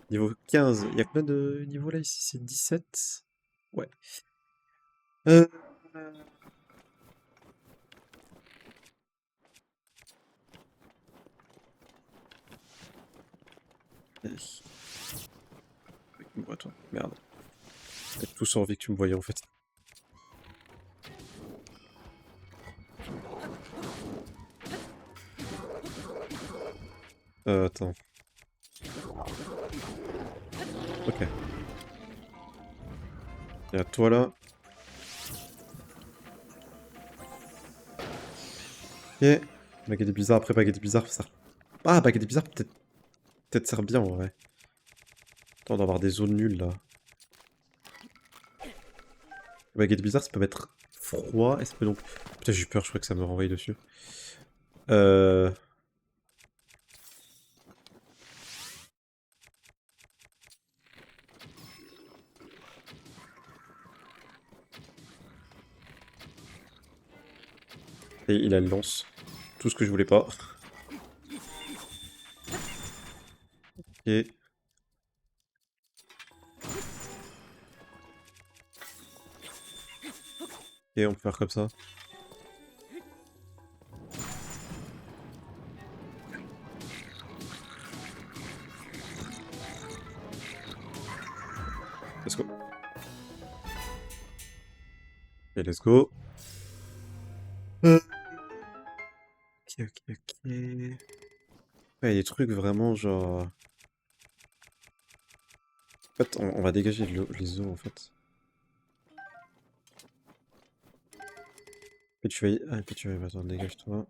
Niveau 15. Il y a combien de niveaux là ici? C'est 17. Ouais. Euh... tous envie que tu me voyais en fait. Attends. Ok. Il y a toi là. Ok. Baguette bizarre, après baguette bizarre, ça. Ah, baguette bizarre, peut-être sert bien en vrai. Attends, on doit avoir des zones nulles là. Baguette bizarre, ça peut mettre froid. Et ça peut donc. Putain, j'ai eu peur, je crois que ça me renvoie dessus. Euh. Et il a le lance. Tout ce que je voulais pas. Ok. Et on peut faire comme ça. Let's go. Et let's go. Ok, ok, ok. Ouais, il y a des trucs vraiment genre. En fait, on va dégager les os en fait. Et tu vas y... Ah, puis tu vas y... Attends, dégage-toi.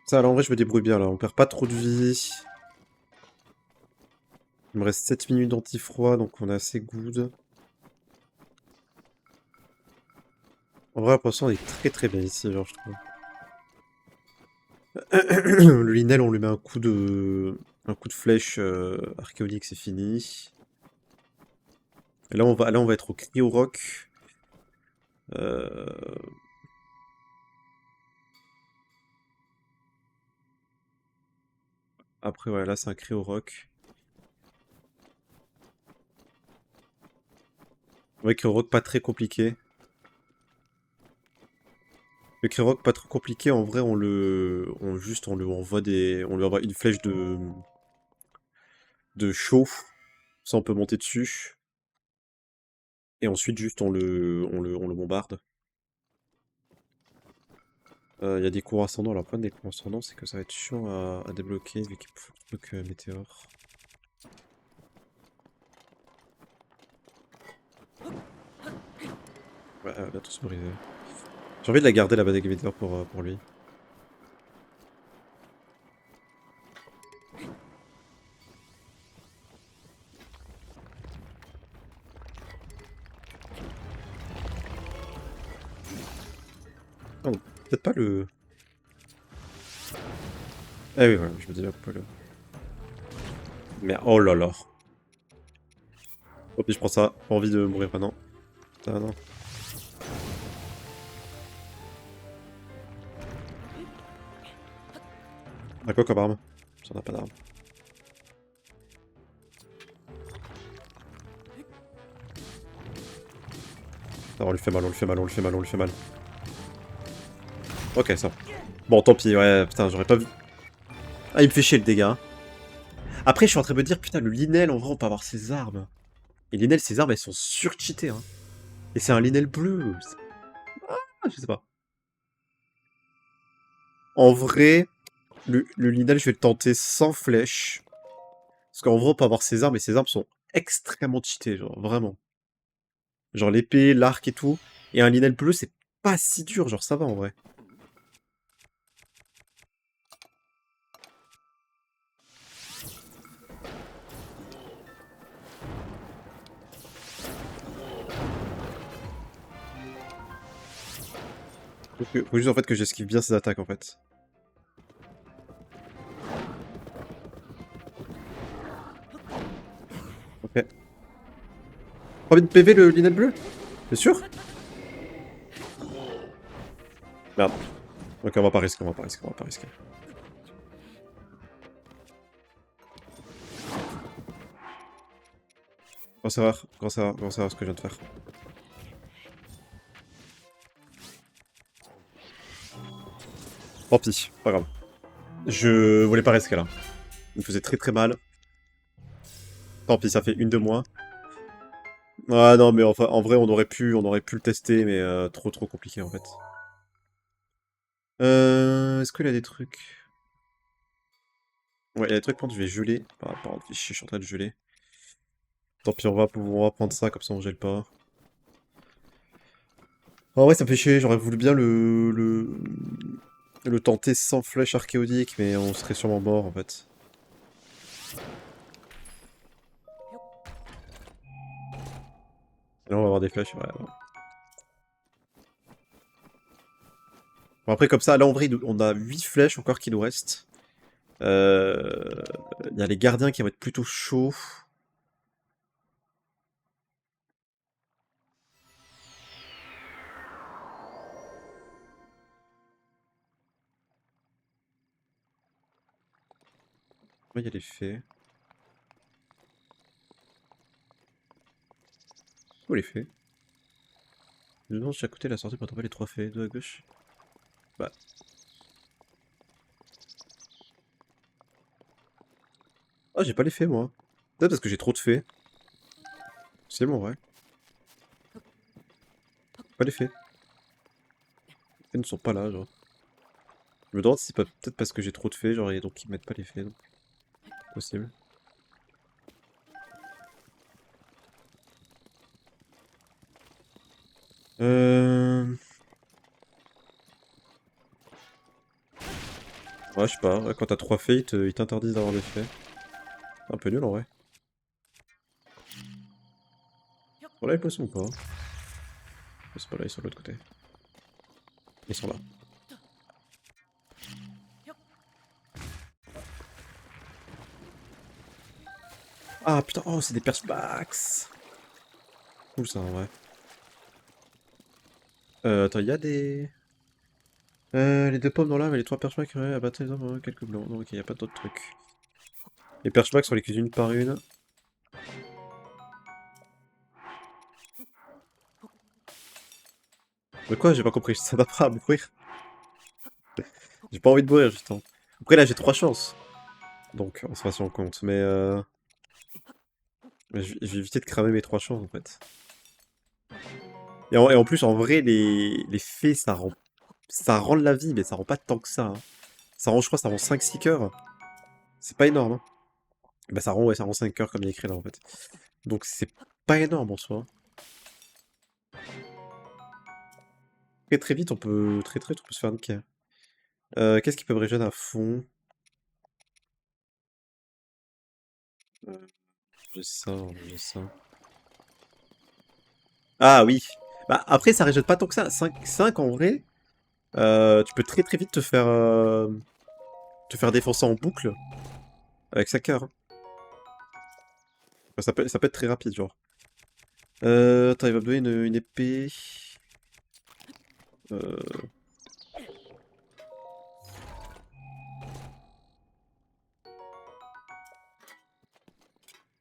Ça, alors en vrai, je me débrouille bien là. On perd pas trop de vie. Il me reste 7 minutes d'anti-froid, donc on est assez good. En vrai, pour l'instant, on est très très bien ici, genre, je trouve. Le Linel, on lui met un coup de flèche archéonique, c'est fini. Et là, on va être au Cryo-Rock. Euh... Après, ouais, là, c'est un Cryo-Rock. Ouais, Cryo-Rock, pas très compliqué. Le Krerok, pas trop compliqué, en vrai, on lui envoie on lui envoie une flèche de chaud, ça on peut monter dessus, et ensuite juste on le bombarde. Il y a des cours ascendants, alors le problème des cours ascendants, c'est que ça va être chiant à débloquer, vu qu'il faut le truc météore. Ouais, elle va bientôt se briser. J'ai envie de la garder la bataille météore pour lui. Oh, peut-être pas le... Eh oui, voilà, je me dis bien pourquoi le... Mais oh là là. Oh, puis je prends ça, pas envie de mourir maintenant. Ah non. On a quoi comme arme? On n'a pas d'arme. Non, on lui fait mal, on lui fait mal, on lui fait mal, on lui fait mal. Ok, ça. Bon, tant pis, ouais, putain, j'aurais pas vu. Ah, il me fait chier le dégât. Après, je suis en train de me dire, putain, le Linel, en vrai, on peut avoir ses armes. Et Linel, ses armes, elles sont surcheatées, hein. Et c'est un Linel bleu. Ah, je sais pas. En vrai, le Linel, je vais le tenter sans flèche. Parce qu'en vrai, on peut avoir ses armes, et ses armes sont extrêmement cheatées, genre, vraiment. Genre l'épée, l'arc et tout. Et un Linel bleu, c'est pas si dur, genre, ça va en vrai. Faut juste en fait que j'esquive bien ses attaques en fait. Ok. Combien de PV le Linel bleu? T'es sûr? Merde. Ok, on va pas risquer, on va pas risquer, on va pas risquer. Grosse erreur ce que je viens de faire. Tant pis, pas grave. Je voulais pas risquer là. Il me faisait très très mal. Tant pis, ça fait une de moins. Ah non, mais enfin, en vrai, on aurait pu le tester, mais trop compliqué en fait. Est-ce qu'il a des trucs? Ouais, il y a des trucs, par contre, je vais geler. Pardon, je suis en train de geler. Tant pis, on va prendre ça, comme ça on gèle pas. En vrai, ça me fait chier, j'aurais voulu bien le tenter sans flèche archéodique, mais on serait sûrement mort en fait. Et là, on va avoir des flèches, ouais. Ouais. Bon, après, comme ça, là en vrai, on a 8 flèches encore qui nous restent. Il y a les gardiens qui vont être plutôt chauds. Ouais, il y a les fées. Où les fées? Je me demande si à côté la sortie pour attraper les 3 fées. Deux à gauche. Bah. Ah, j'ai pas les fées moi. Peut-être parce que j'ai trop de fées. C'est bon, ouais. Pas les fées. Les fées ne sont pas là, genre. Je me demande si c'est peut-être parce que j'ai trop de fées, genre, et donc ils mettent pas les fées. Donc. Possible. Euh... Ouais, je sais pas. Ouais, quand t'as 3 fées, ils t'interdisent d'avoir des fées. C'est un peu nul en vrai. Bon, là, les poissons ou pas? C'est pas là, ils sont de l'autre côté. Ils sont là. Ah putain, oh, c'est des perspax! Cool ça en vrai. Attends, il y a des. Les 2 pommes dans l'âme et les 3 perchemaks à battre les hommes, quelques blancs. Non, ok, y a pas d'autres trucs. Les perchemaks sont les cuisines une par une. Mais quoi, j'ai pas compris, ça va pas à mourir. J'ai pas envie de mourir, justement. Après, là, j'ai 3 chances. Donc, on se fasse en compte. Mais je vais éviter de cramer mes 3 chances, en fait. Et en plus, en vrai, les fées, ça rend la vie, mais ça rend pas tant que ça. Hein. Ça rend, je crois, ça rend 5-6 cœurs. C'est pas énorme. Hein. Bah, ouais, ça rend 5 cœurs, comme il est écrit là, en fait. Donc, c'est pas énorme, en soi. Très vite, très vite, on peut se faire niquer. Qu'est-ce qui peut me régénérer à fond? Euh, j'ai ça, j'ai ça. Ah oui. Bah après ça régène pas tant que ça. 5 en vrai. Tu peux très vite te faire défoncer en boucle avec sa cœur. Hein. Enfin, ça peut être très rapide genre. Attends, il va me donner une épée. Euh,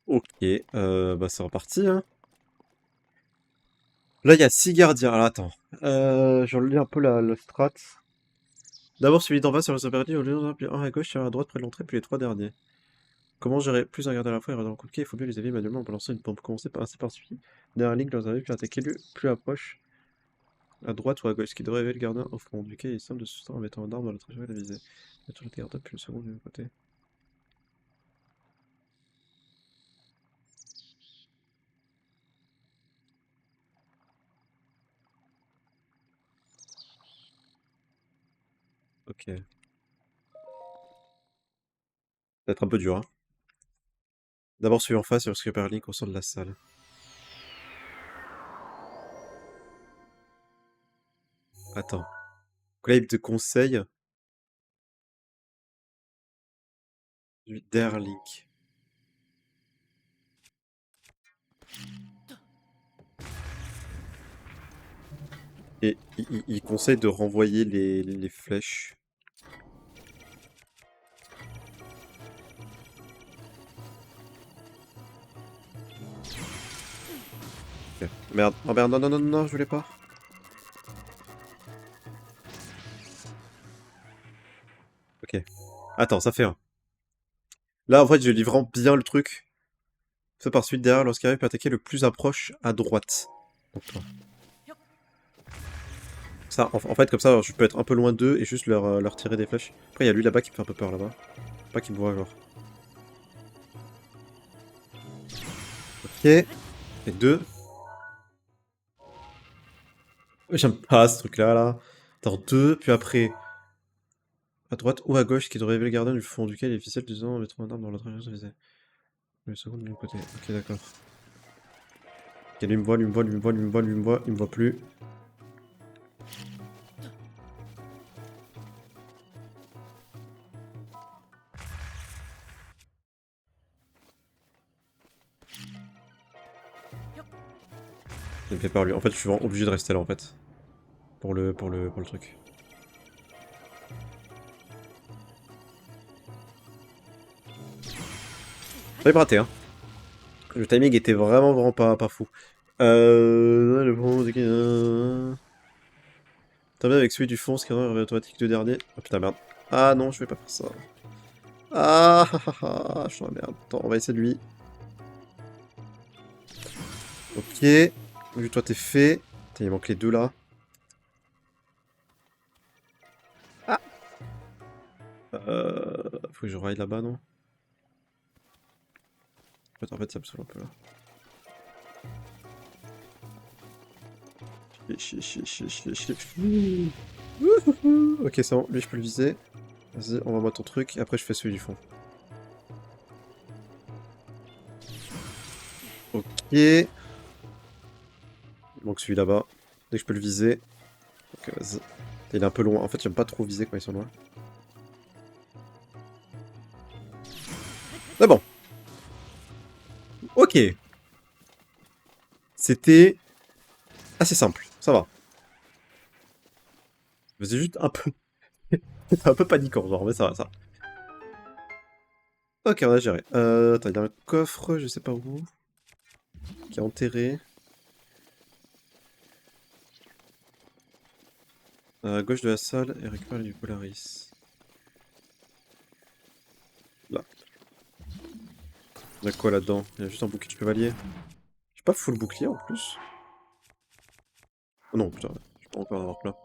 ok. Bah c'est reparti hein. Là il y a 6 gardiens. Alors attends. Je relis un peu la strat. D'abord celui d'en bas sur le perdu, au lieu puis un à gauche, un à droite près de l'entrée, puis les 3 derniers. Comment gérer plus un garde à la fois et dans le coup de pied, il faut bien les élever manuellement en balançant une pompe. Commencer par ainsi par celui derrière la ligne dans un puis attaquer-le plus approche, à droite ou à gauche, ce qui devrait élever le gardien au front. Du cas, il est simple de se soustraire en mettant un arme dans la trajectoire de la visée. Mettre le gardien puis le second du côté. Ok. Ça va être un peu dur, hein. D'abord celui en face et le Super Link au centre de la salle. Attends. Collègue de conseil, du Derlink. Et il conseille de renvoyer les flèches. Ok. Merde. Oh merde, non, non, non, non, je voulais pas. Ok. Attends, ça fait un. Là, en fait, je lis vraiment bien le truc. Ça par suite derrière, lorsqu'il arrive, peut attaquer le plus approche à droite. Donc toi. Ça, en fait, comme ça, je peux être un peu loin d'eux et juste leur tirer des flèches. Après, il y a lui là-bas qui me fait un peu peur là-bas. Pas qu'il me voit, genre. Ok. Et deux. J'aime pas ce truc-là, là. Attends, deux, puis après, à droite ou à gauche, qui doit révéler le gardien du fond duquel il est ficelle, disant les trois armes dans l'autre direction visée. Le second de l'autre côté. Ok, d'accord. Ok, lui me voit, lui me voit, lui me voit, lui me voit, lui me voit, il me voit plus. Il me fait peur lui. En fait, je suis vraiment obligé de rester là en fait. Pour le truc. J'avais raté, hein. Le timing était vraiment pas fou. Le bon, t'as bien avec celui du fond, ce qui est un automatique de dernier. Oh putain, merde. Ah non, je vais pas faire ça. Ah ah ah ah, je suis en merde. Attends, on va essayer de lui. Ok. Lui, toi, t'es fait. Putain, il manque les deux là. Ah faut que je raille là-bas, non? En fait, ça me saoule un peu là. Chier. Ok, c'est bon, lui je peux le viser. Vas-y, envoie-moi ton truc, et après je fais celui du fond. Ok. Il manque celui là-bas. Dès que je peux le viser. Ok, vas-y. Il est un peu loin. En fait, j'aime pas trop viser quand ils sont loin. Mais bon. Ok. C'était assez simple. Ça va. C'est juste un peu... un peu paniquant, genre, mais ça va, ça va. Ok, on a géré. Attends, il y a un coffre, je sais pas où, qui est enterré. À gauche de la salle, et récupère du Polaris. Là. Il y a quoi là-dedans? Il y a juste un bouclier chevalier. J'ai pas full bouclier en plus. Oh non, putain, je peux encore en avoir plein.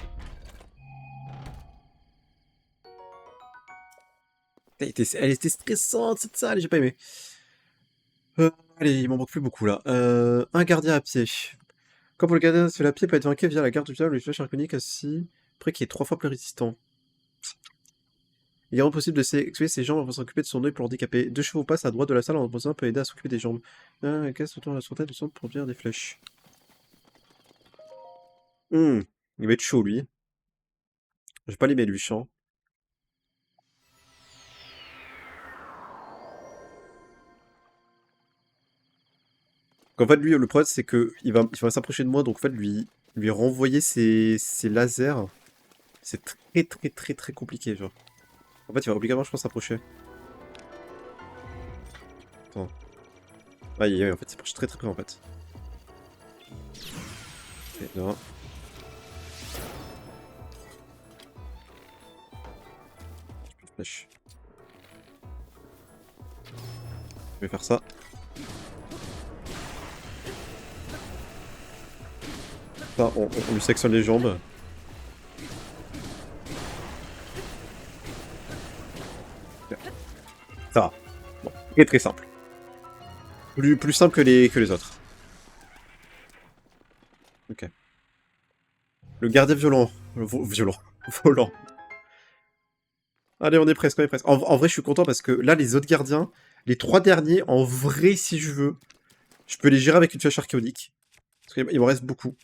Elle était stressante cette salle, j'ai pas aimé. Allez, il m'en manque plus beaucoup là. Un gardien à pied. Quand pour le gardien se fait à pied, peut être vaincu via la garde du diable ou les flèches arcaniques ainsi, après qui est 3 fois plus résistant. Il est impossible de sélectionner ses jambes avant de s'occuper de son œil pour handicaper. 2 chevaux passent à droite de la salle en opposant peut aider à s'occuper des jambes. Un casse autour de la centaine de centre pour bien des flèches. Il va être chaud lui. Je vais pas l'aimer lui, chiant. En fait, lui, le problème, c'est que il va s'approcher de moi, donc en fait, lui renvoyer ses lasers, c'est très compliqué, genre. En fait, il va obligatoirement, je pense, s'approcher. Attends. Ah, en fait, il s'approche très près, en fait. Et non. Flèche. Je vais faire ça. Ça, on lui sectionne les jambes. Ça va. Bon, très simple. Plus simple que les autres. Ok. Le gardien violent. Violent. Volant. Allez, on est presque, on est presque. En vrai, je suis content parce que là, les autres gardiens, les 3 derniers, en vrai, si je veux, je peux les gérer avec une flèche archéonique. Parce qu'il m'en reste beaucoup.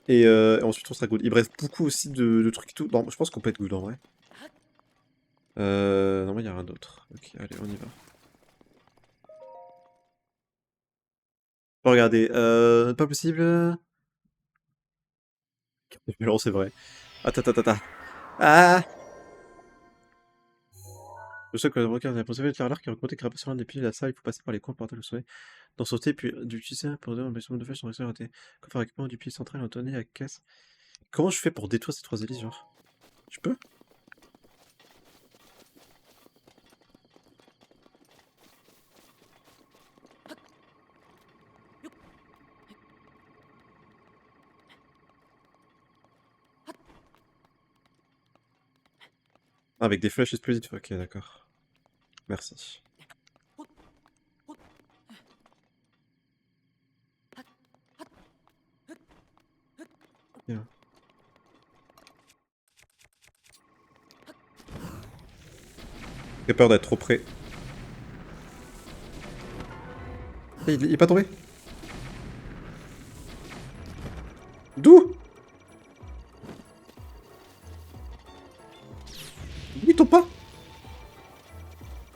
Et ensuite, on sera good. Il me reste beaucoup aussi de trucs et tout. Non, je pense qu'on peut être good en vrai. Non, il y a rien d'autre. Ok, allez, on y va. Oh, regardez, pas possible. Non, c'est vrai. Attends. Ah! Je sais que le requin a posé le carreleur qui a recompté qu'il sur l'un des piliers de la salle, il faut passer par les coins pour atteindre le sommet. D'en sauter, puis d'utiliser pour donner un maximum de flèches sans réussir à rater. Comme faire équipement du pilier central, en tonner à caisse. Comment je fais pour détruire ces 3 hélices, genre? Tu peux? Ah, avec des flèches explosives, ok, d'accord. Merci. Bien. J'ai peur d'être trop près. Il est pas tombé? D'où? D'où il tombe pas?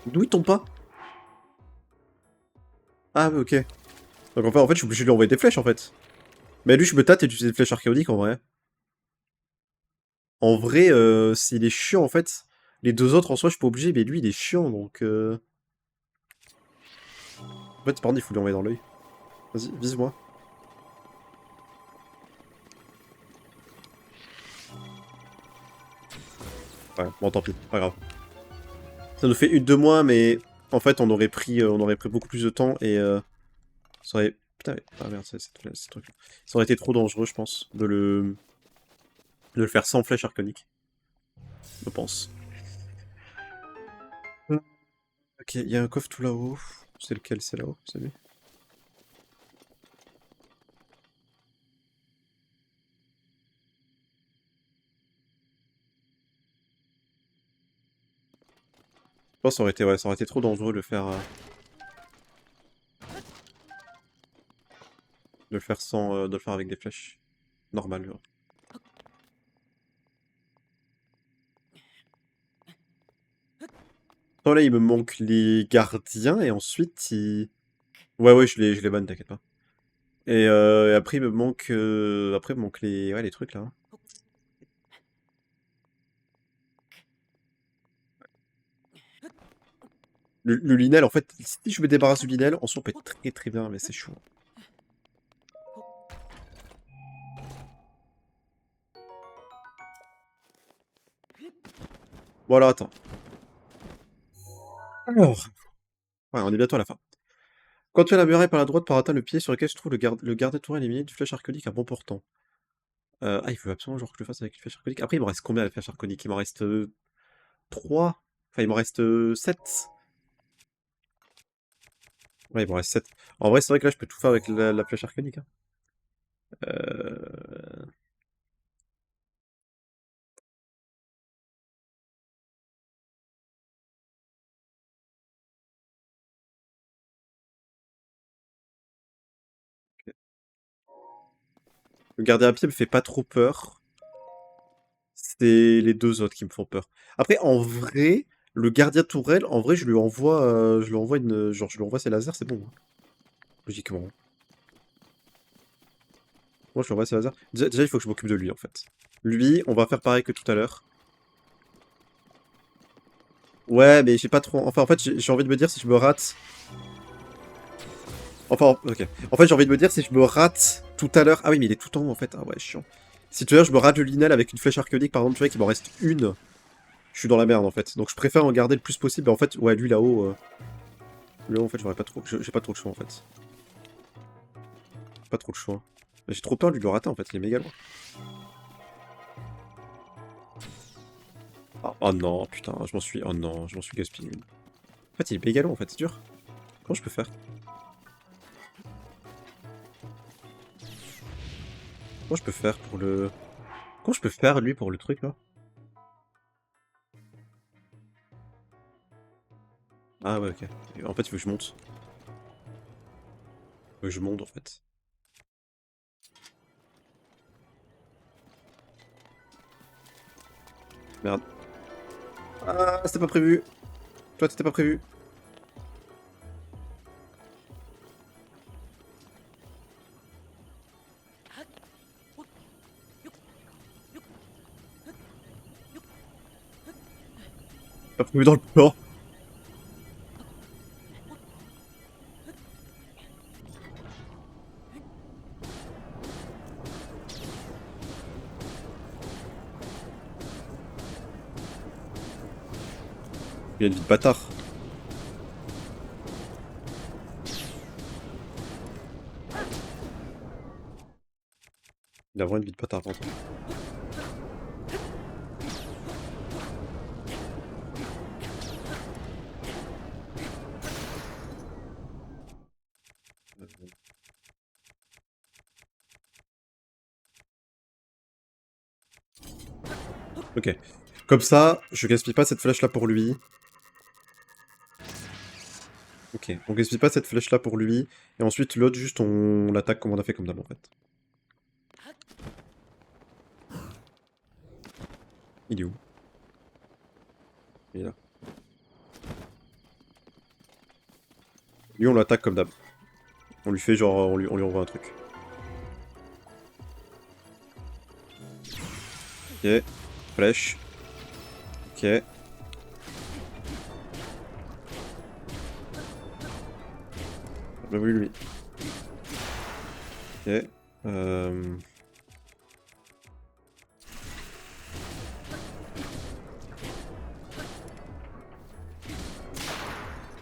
D'où il tombe pas? Ah, ok. Donc en fait, je suis obligé de lui envoyer des flèches, en fait. Mais lui, je me tâte et d'utiliser des flèches archéodiques, en vrai. En vrai, s'il est chiant, en fait, les deux autres, en soi, je suis pas obligé, mais lui, il est chiant, donc... En fait, pardon, il faut lui envoyer dans l'œil. Vas-y, vise-moi. Ouais, bon, tant pis, pas grave. Ça nous fait une de moins, mais... En fait, on aurait pris beaucoup plus de temps, et... Ça aurait... Putain, mais... Ah merde, c'est ce truc-là. Ça aurait été trop dangereux, je pense, de le faire sans flèche arcanique. Je pense. Ok, il y a un coffre tout là-haut. C'est lequel? C'est là-haut, c'est lui. Je pense que ça aurait été, ouais, ça aurait été trop dangereux de le faire sans, de le faire avec des flèches normales, genre. Oh, là, il me manque les gardiens et ensuite il... Ouais, ouais, je les banne, t'inquiète pas. Et après il me manque, après il me manque les, ouais, les trucs là. Le Linel, en fait, si je me débarrasse du Linel, en soi, on peut être très très bien, mais c'est chaud. Bon alors, attends. Alors, ouais, on est bientôt à la fin. Quand tu as la muraille par la droite, par atteindre le pied sur lequel se trouve le garde tourelle éliminé du flèche arcanique à bon portant. Ah, il faut absolument genre que je le fasse avec une flèche arcanique. Après, il me reste combien de flèches arcaniques? Il m'en reste 3. Enfin, il m'en reste 7. Ouais, il m'en reste 7. En vrai, c'est vrai que là, je peux tout faire avec la flèche arcanique, hein. Euh... Le gardien à pied me fait pas trop peur. C'est les deux autres qui me font peur. Après, en vrai, le gardien tourelle, en vrai, je lui envoie une, genre, je lui envoie ses lasers, c'est bon, hein. Logiquement. Moi, je lui envoie ses lasers. Déjà, il faut que je m'occupe de lui, en fait. Lui, on va faire pareil que tout à l'heure. Ouais, mais j'ai pas trop... Enfin, en fait, j'ai envie de me dire si je me rate... Enfin, ok. En fait, j'ai envie de me dire si je me rate tout à l'heure... Ah oui, mais il est tout en haut, en fait. Ah ouais, chiant. Si tout à l'heure, je me rate le Linel avec une flèche archéodique, par exemple, tu vois, qu'il m'en reste une, je suis dans la merde, en fait. Donc, je préfère en garder le plus possible. En fait, ouais, lui, là-haut... Là, en fait, j'aurais pas trop... J'ai pas trop de choix, en fait. Pas trop de choix. J'ai trop peur de lui le rater, en fait. Il est méga loin. Ah, oh non, putain, je m'en suis... Oh non, je m'en suis gaspillé une. En fait, il est méga loin, en fait. C'est dur. Comment je peux faire? Comment je peux faire pour le... Comment je peux faire, lui, pour le truc, là? Ah ouais, ok. En fait, il faut que je monte. Il faut que je monte, en fait. Merde. Ah, c'était pas prévu. Toi, t'étais pas prévu. Pas prévu dans le plan. Il a une vie de bâtard. Il a vraiment une vie de bâtard, par contre. Ok. Comme ça, je gaspille pas cette flèche là pour lui. Ok, on gaspille pas cette flèche là pour lui. Et ensuite, l'autre, juste on l'attaque comme on a fait comme d'hab en fait. Il est où? Il est là. Lui, on l'attaque comme d'hab. On lui fait genre, on lui envoie un truc. Ok. Flèche. Ok. Bien voulu lui. Ok.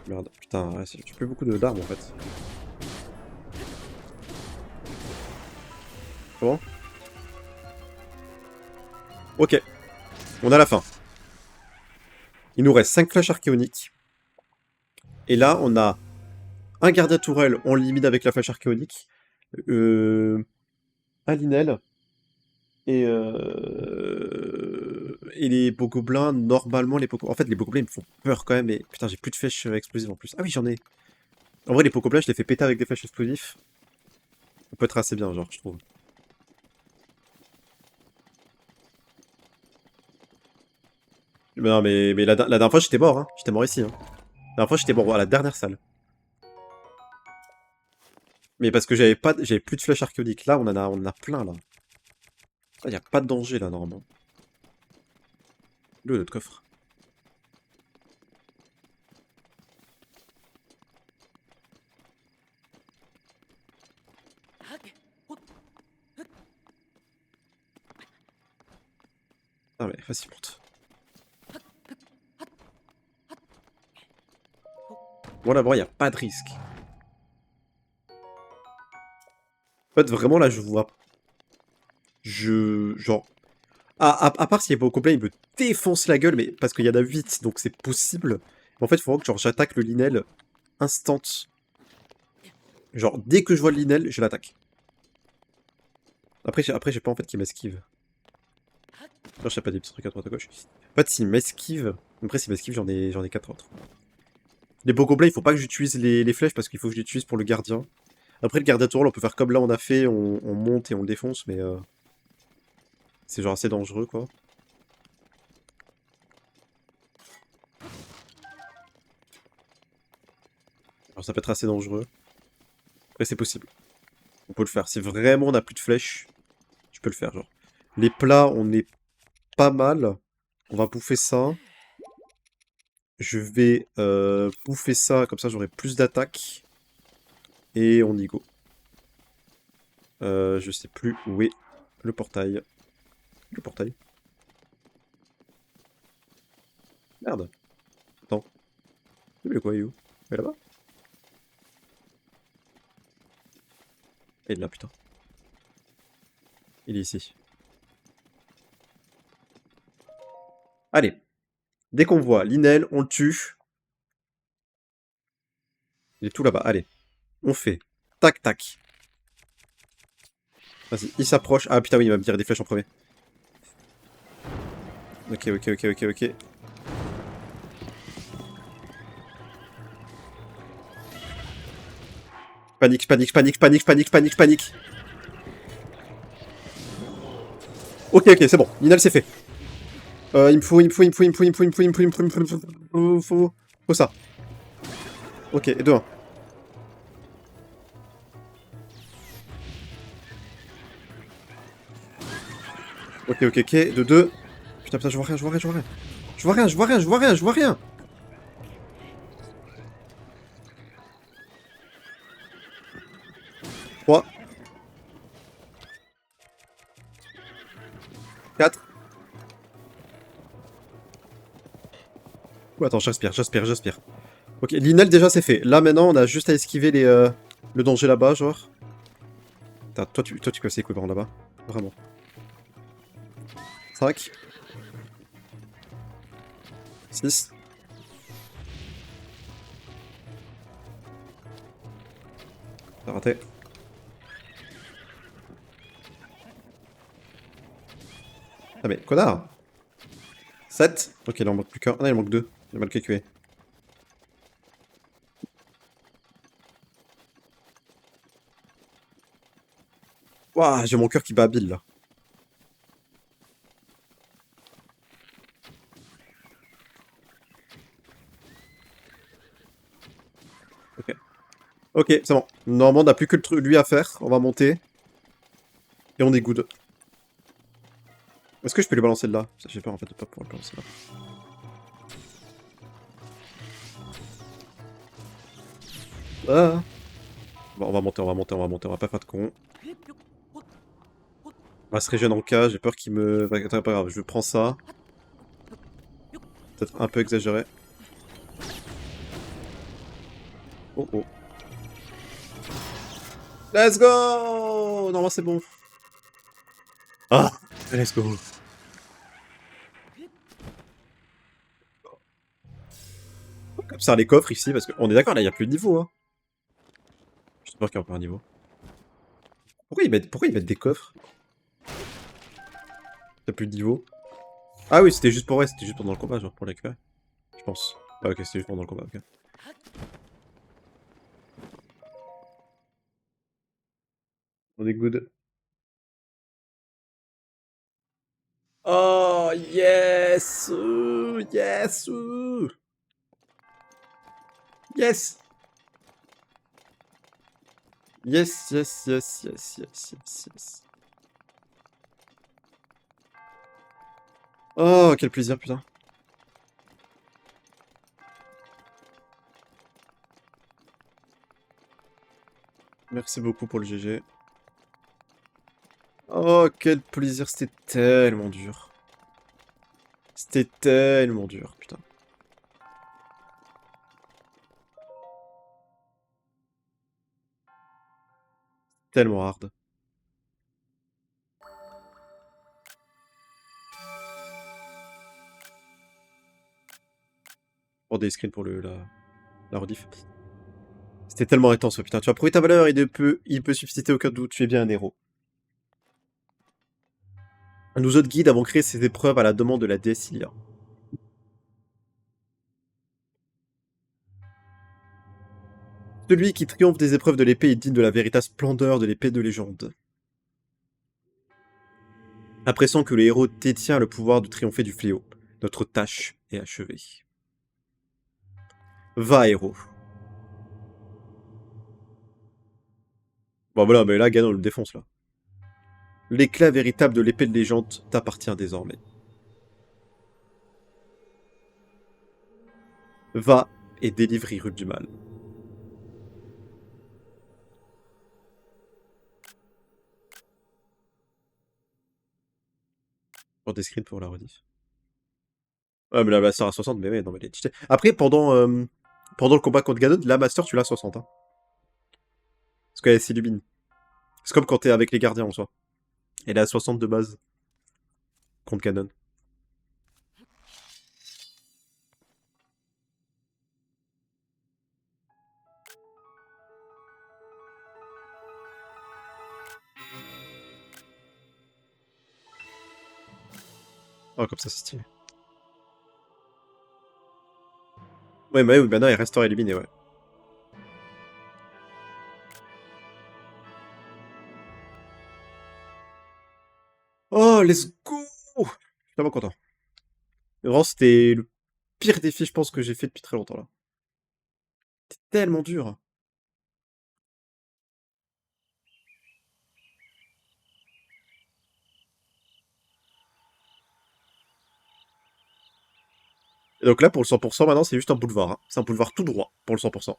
Merde, putain, ouais, tu peux beaucoup d'armes en fait. Comment? Ok. On a la fin. Il nous reste 5 flèches archéoniques. Et là, on a un gardien tourelle, on l'élimine avec la flèche archéonique. Un Linel. Et les bogoblins, normalement, en fait, les bogoblins ils me font peur quand même. Mais putain, j'ai plus de flèches explosives en plus. Ah oui, j'en ai. En vrai, les bogoblins, je les fais péter avec des flèches explosives. Ça peut être assez bien, genre, je trouve. Mais non, mais la dernière fois, j'étais mort, hein. J'étais mort ici, hein. La dernière fois, j'étais mort à la dernière salle. Mais parce que j'avais plus de flèches archéoniques. Là, on en a plein, là. Il n'y a pas de danger, là, normalement. Le notre coffre. Ah, mais vas-y, monte. Bon, d'abord, il n'y a pas de risque. En fait, vraiment, là, je vois... Genre... À part s'il y a pas au complet, il me défonce la gueule, mais parce qu'il y en a 8, donc c'est possible. En fait, il faut que genre, j'attaque le Linel instant. Genre, dès que je vois le Linel, je l'attaque. Après, j'ai pas en fait qu'il m'esquive. Je sais pas des petits trucs à droite à gauche. En fait, s'il m'esquive... Après, s'il m'esquive, j'en ai 4 autres. Les Bogoblins, il faut pas que j'utilise les flèches parce qu'il faut que je l'utilise pour le gardien. Après, le gardien tourelle, on peut faire comme là on a fait, on monte et on le défonce, mais c'est genre assez dangereux, quoi. Alors ça peut être assez dangereux. Après, c'est possible. On peut le faire. Si vraiment on a plus de flèches, je peux le faire, genre. Les plats, on est pas mal. On va bouffer ça. Je vais bouffer ça, comme ça j'aurai plus d'attaque. Et on y go. Je sais plus où est le portail. Le portail. Merde. Attends. Il est quoi, il est où? Il est là-bas? Il est là, putain. Il est ici. Allez. Dès qu'on voit Linel, on le tue. Il est tout là-bas. Allez. On fait. Tac, tac. Vas-y, il s'approche. Ah putain, oui, il va me tirer des flèches en premier. Ok, ok, ok, ok, ok. Panique, panique, panique, panique, panique, panique, panique. Ok, ok, c'est bon. Linel, c'est fait. Il me faut, il me faut, il me faut, il me faut, il me faut, il me faut, il me faut, il me faut, il me faut, il me faut ça. Ok, et 2-1. Ok, ok, ok, 2-2. Putain, putain, je vois rien, je vois rien, je vois rien. Je vois rien, je vois rien, je vois rien, je vois rien. 3, 4. Oh, attends, j'aspire. Ok, l'inel déjà c'est fait. Là maintenant on a juste à esquiver le danger là-bas, genre. Putain, toi tu casses les couilles par contre là-bas. Vraiment. 5. 6. T'as raté. Ah mais, connard! 7. Ok, il en manque plus qu'un. Ah non, il en manque 2. J'ai mal calculé. Waouh, j'ai mon cœur qui bat à Bill là. Ok. Ok, c'est bon. Normalement, on n'a plus que lui à faire. On va monter. Et on est good. Est-ce que je peux lui balancer de là? J'ai peur en fait de pas pouvoir le balancer là. Ah. Bon, on va pas faire de con. On va se régénérer en cas, j'ai peur qu'il me... Attends, pas grave, je prends ça. Peut-être un peu exagéré. Oh oh. Let's go! Non, c'est bon. Ah! Let's go. Comme ça, les coffres ici, parce qu'on est d'accord, là, il n'y a plus de niveau, hein. Je sais pas qu'il y a encore un niveau. Pourquoi ils mettent des coffres? T'as plus de niveau? Ah oui, c'était juste pour... Ouais, c'était juste pendant le combat, genre, pour les récupérer. Je pense. Ah ok, c'était juste pendant le combat, ok. On est good. Oh, yes! Yes! Yes! Yes, yes, yes, yes, yes, yes, yes. Oh, quel plaisir, putain. Merci beaucoup pour le GG. Oh, quel plaisir, c'était tellement dur. C'était tellement dur, putain. Tellement hard. Pour des screens pour la rediff. C'était tellement intense, putain. Tu as prouvé ta valeur, il peut susciter aucun doute, tu es bien un héros. Nous autres guides avons créé ces épreuves à la demande de la déesse Ilia. Celui qui triomphe des épreuves de l'épée est digne de la véritable splendeur de l'épée de légende. Apprécions que le héros détient le pouvoir de triompher du fléau. Notre tâche est achevée. Va, héros. Bon voilà, mais là, Ganon le défonce, là. L'éclat véritable de l'épée de légende t'appartient désormais. Va et délivre Hyrule du mal. Pour des screens pour la rediff. Ouais, mais la Master à 60, mais ouais, non, mais elle est cheatée. Après, pendant le combat contre Ganon, la Master, tu l'as à 60, hein. Parce qu'elle s'illumine. C'est comme quand t'es avec les gardiens, en soi. Elle est à 60 de base. Contre Ganon. Oh, comme ça, c'est stylé. Ouais, mais oui, maintenant, elle reste illuminée, ouais. Oh, let's go! Je suis tellement content. Vraiment, c'était le pire défi, je pense, que j'ai fait depuis très longtemps, là. C'était tellement dur. Et donc là, pour le 100%, maintenant, c'est juste un boulevard, hein. C'est un boulevard tout droit, pour le 100%.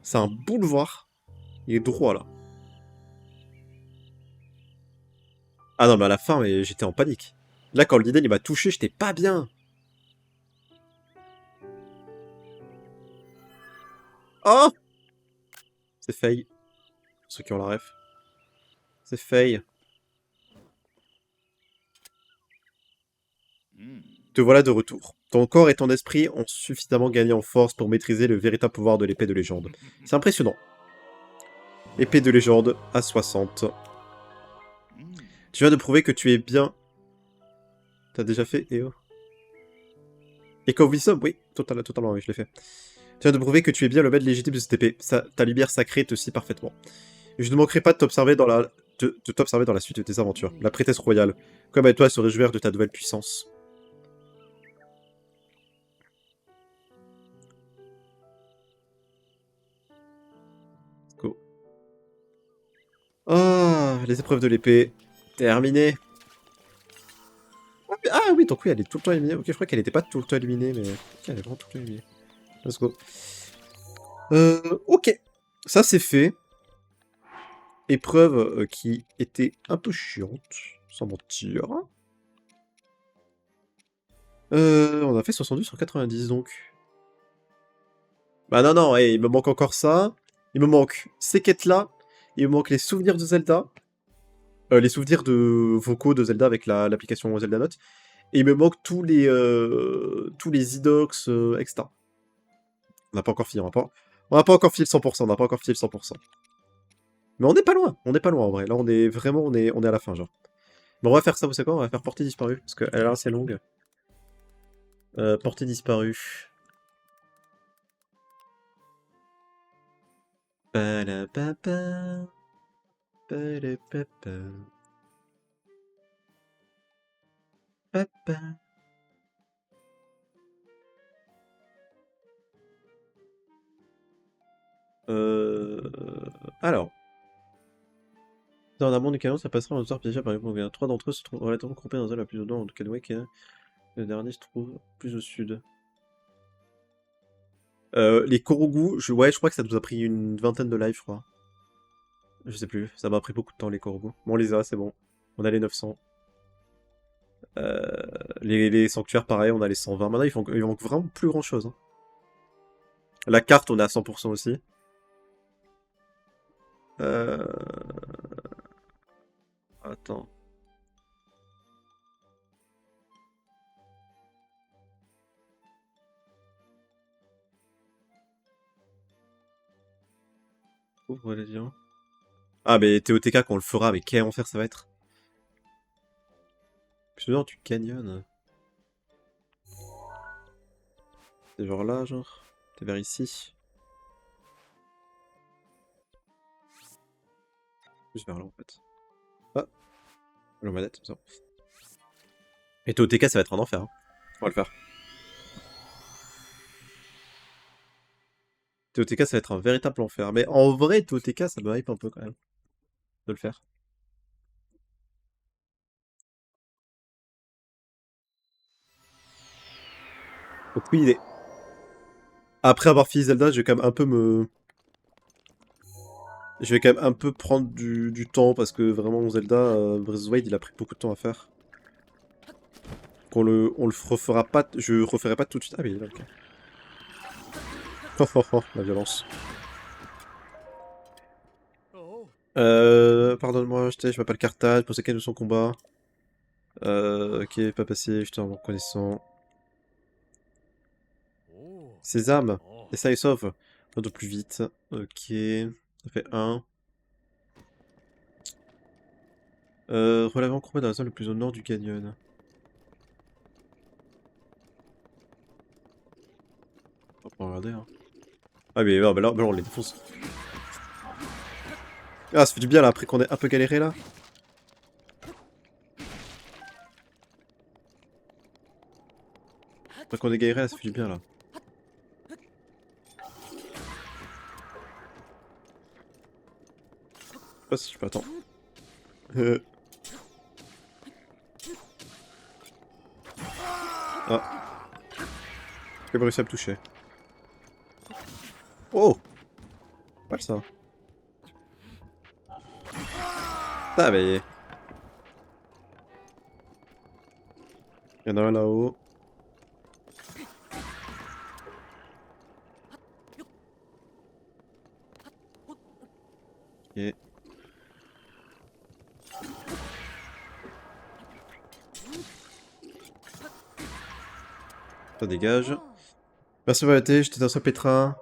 C'est un boulevard. Il est droit, là. Ah non, mais à la fin, j'étais en panique. Là, quand le Liden, il m'a touché, j'étais pas bien. Oh! C'est Faye. Pour ceux qui ont la ref. C'est Faye. Te voilà de retour. Ton corps et ton esprit ont suffisamment gagné en force pour maîtriser le véritable pouvoir de l'épée de légende. C'est impressionnant. Épée de légende à 60. Tu viens de prouver que tu es bien... T'as déjà fait EO? Echo of Wisdom? Oui, totalement, oui, je l'ai fait. Tu viens de prouver que tu es bien le maître légitime de cette épée. Ta lumière sacrée te scie parfaitement. Je ne manquerai pas de t'observer dans la... de t'observer dans la suite de tes aventures. La prêtresse royale, comme à toi, se réjouir de ta nouvelle puissance. Go. Oh, les épreuves de l'épée. Terminé. Ah oui, donc oui, elle est tout le temps éliminée. Ok, je crois qu'elle était pas tout le temps éliminée, mais... Ok, elle est vraiment tout le temps éliminée. Let's go. Ok. Ça, c'est fait. Épreuve qui était un peu chiante, sans mentir. On a fait 70 sur 90, donc. Bah non, non, il me manque encore ça. Il me manque ces quêtes-là. Il me manque les souvenirs de Zelda. Les souvenirs de vocaux de Zelda avec l'application Zelda Note. Et il me manque tous les idox, etc. On n'a pas encore fini, on n'a pas encore fini le 100%, on n'a pas encore fini le 100%. Mais on n'est pas loin en vrai. Là, on est vraiment, on est à la fin, genre. Mais on va faire ça, vous savez quoi? On va faire portée disparue, parce qu'elle est assez longue. Portée disparue. Palapapa. Palapapa. Papa. Alors. Dans un monde du canon, ça passera en histoire piégée par exemple. Trois d'entre eux se trouvent relativement groupés dans un la plus au nord de Kenwick et le dernier se trouve plus au sud. Les Korogu, ouais, je crois que ça nous a pris une vingtaine de lives, je crois. Je sais plus, ça m'a pris beaucoup de temps les Korogu. Bon, on les a, c'est bon. On a les 900. Les sanctuaires, pareil, on a les 120. Maintenant, il manque vraiment plus grand chose. Hein. La carte, on est à 100% aussi. Euh... Attends. Ouvre les liens. Ah, mais TOTK, quand on le fera, mais quel enfer ça va être. Puis non, tu canyonnes. C'est genre là, genre. T'es vers ici. Plus vers là, en fait. Ah, la manette, ça. Et TOTK, ça va être un enfer. Hein. On va le faire. TOTK, ça va être un véritable enfer. Mais en vrai, TOTK, ça me hype un peu quand même. De le faire. Aucune idée. Après avoir fini Zelda, je vais quand même un peu me... Je vais quand même un peu prendre du temps parce que vraiment Zelda, Breath of the Wild, il a pris beaucoup de temps à faire. On le refera pas, je referai pas tout de suite. Ah oui, là, ok. Oh, oh, oh, la violence. Pardonne-moi, je m'appelle Carthage, pour ce qui est de son combat. Ok, pas passé, je te rends reconnaissant. Sésame, essaye sauve. Un peu plus vite. Ok, ça fait 1. Relève en combat dans la zone le plus au nord du canyon. On va pas regarder, hein. Ah mais, bah là, on les défonce. Ah, ça fait du bien là, après qu'on ait un peu galéré là. Après qu'on ait galéré là, ça fait du bien là. Je sais pas si je peux attendre. Ah. J'ai pas réussi à me toucher. Oh! Pas ça. Ah mais... Il y en a un là-haut. Ok. Ça dégage. Merci pour l'été, j'étais dans ce pétrin.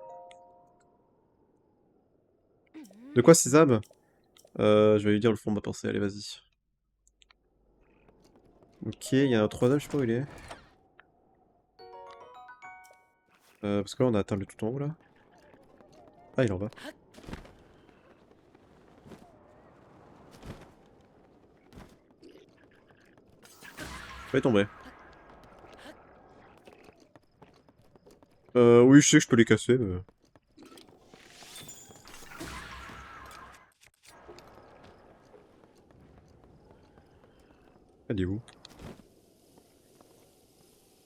De quoi, Césab? Je vais lui dire le fond de ma pensée, allez, vas-y. Ok, il y a un troisième, je sais pas où il est. Parce que là, on a atteint le tout en haut, là. Ah, il est en bas. Je vais tomber. Oui, je sais que je peux les casser, mais... Elle est où?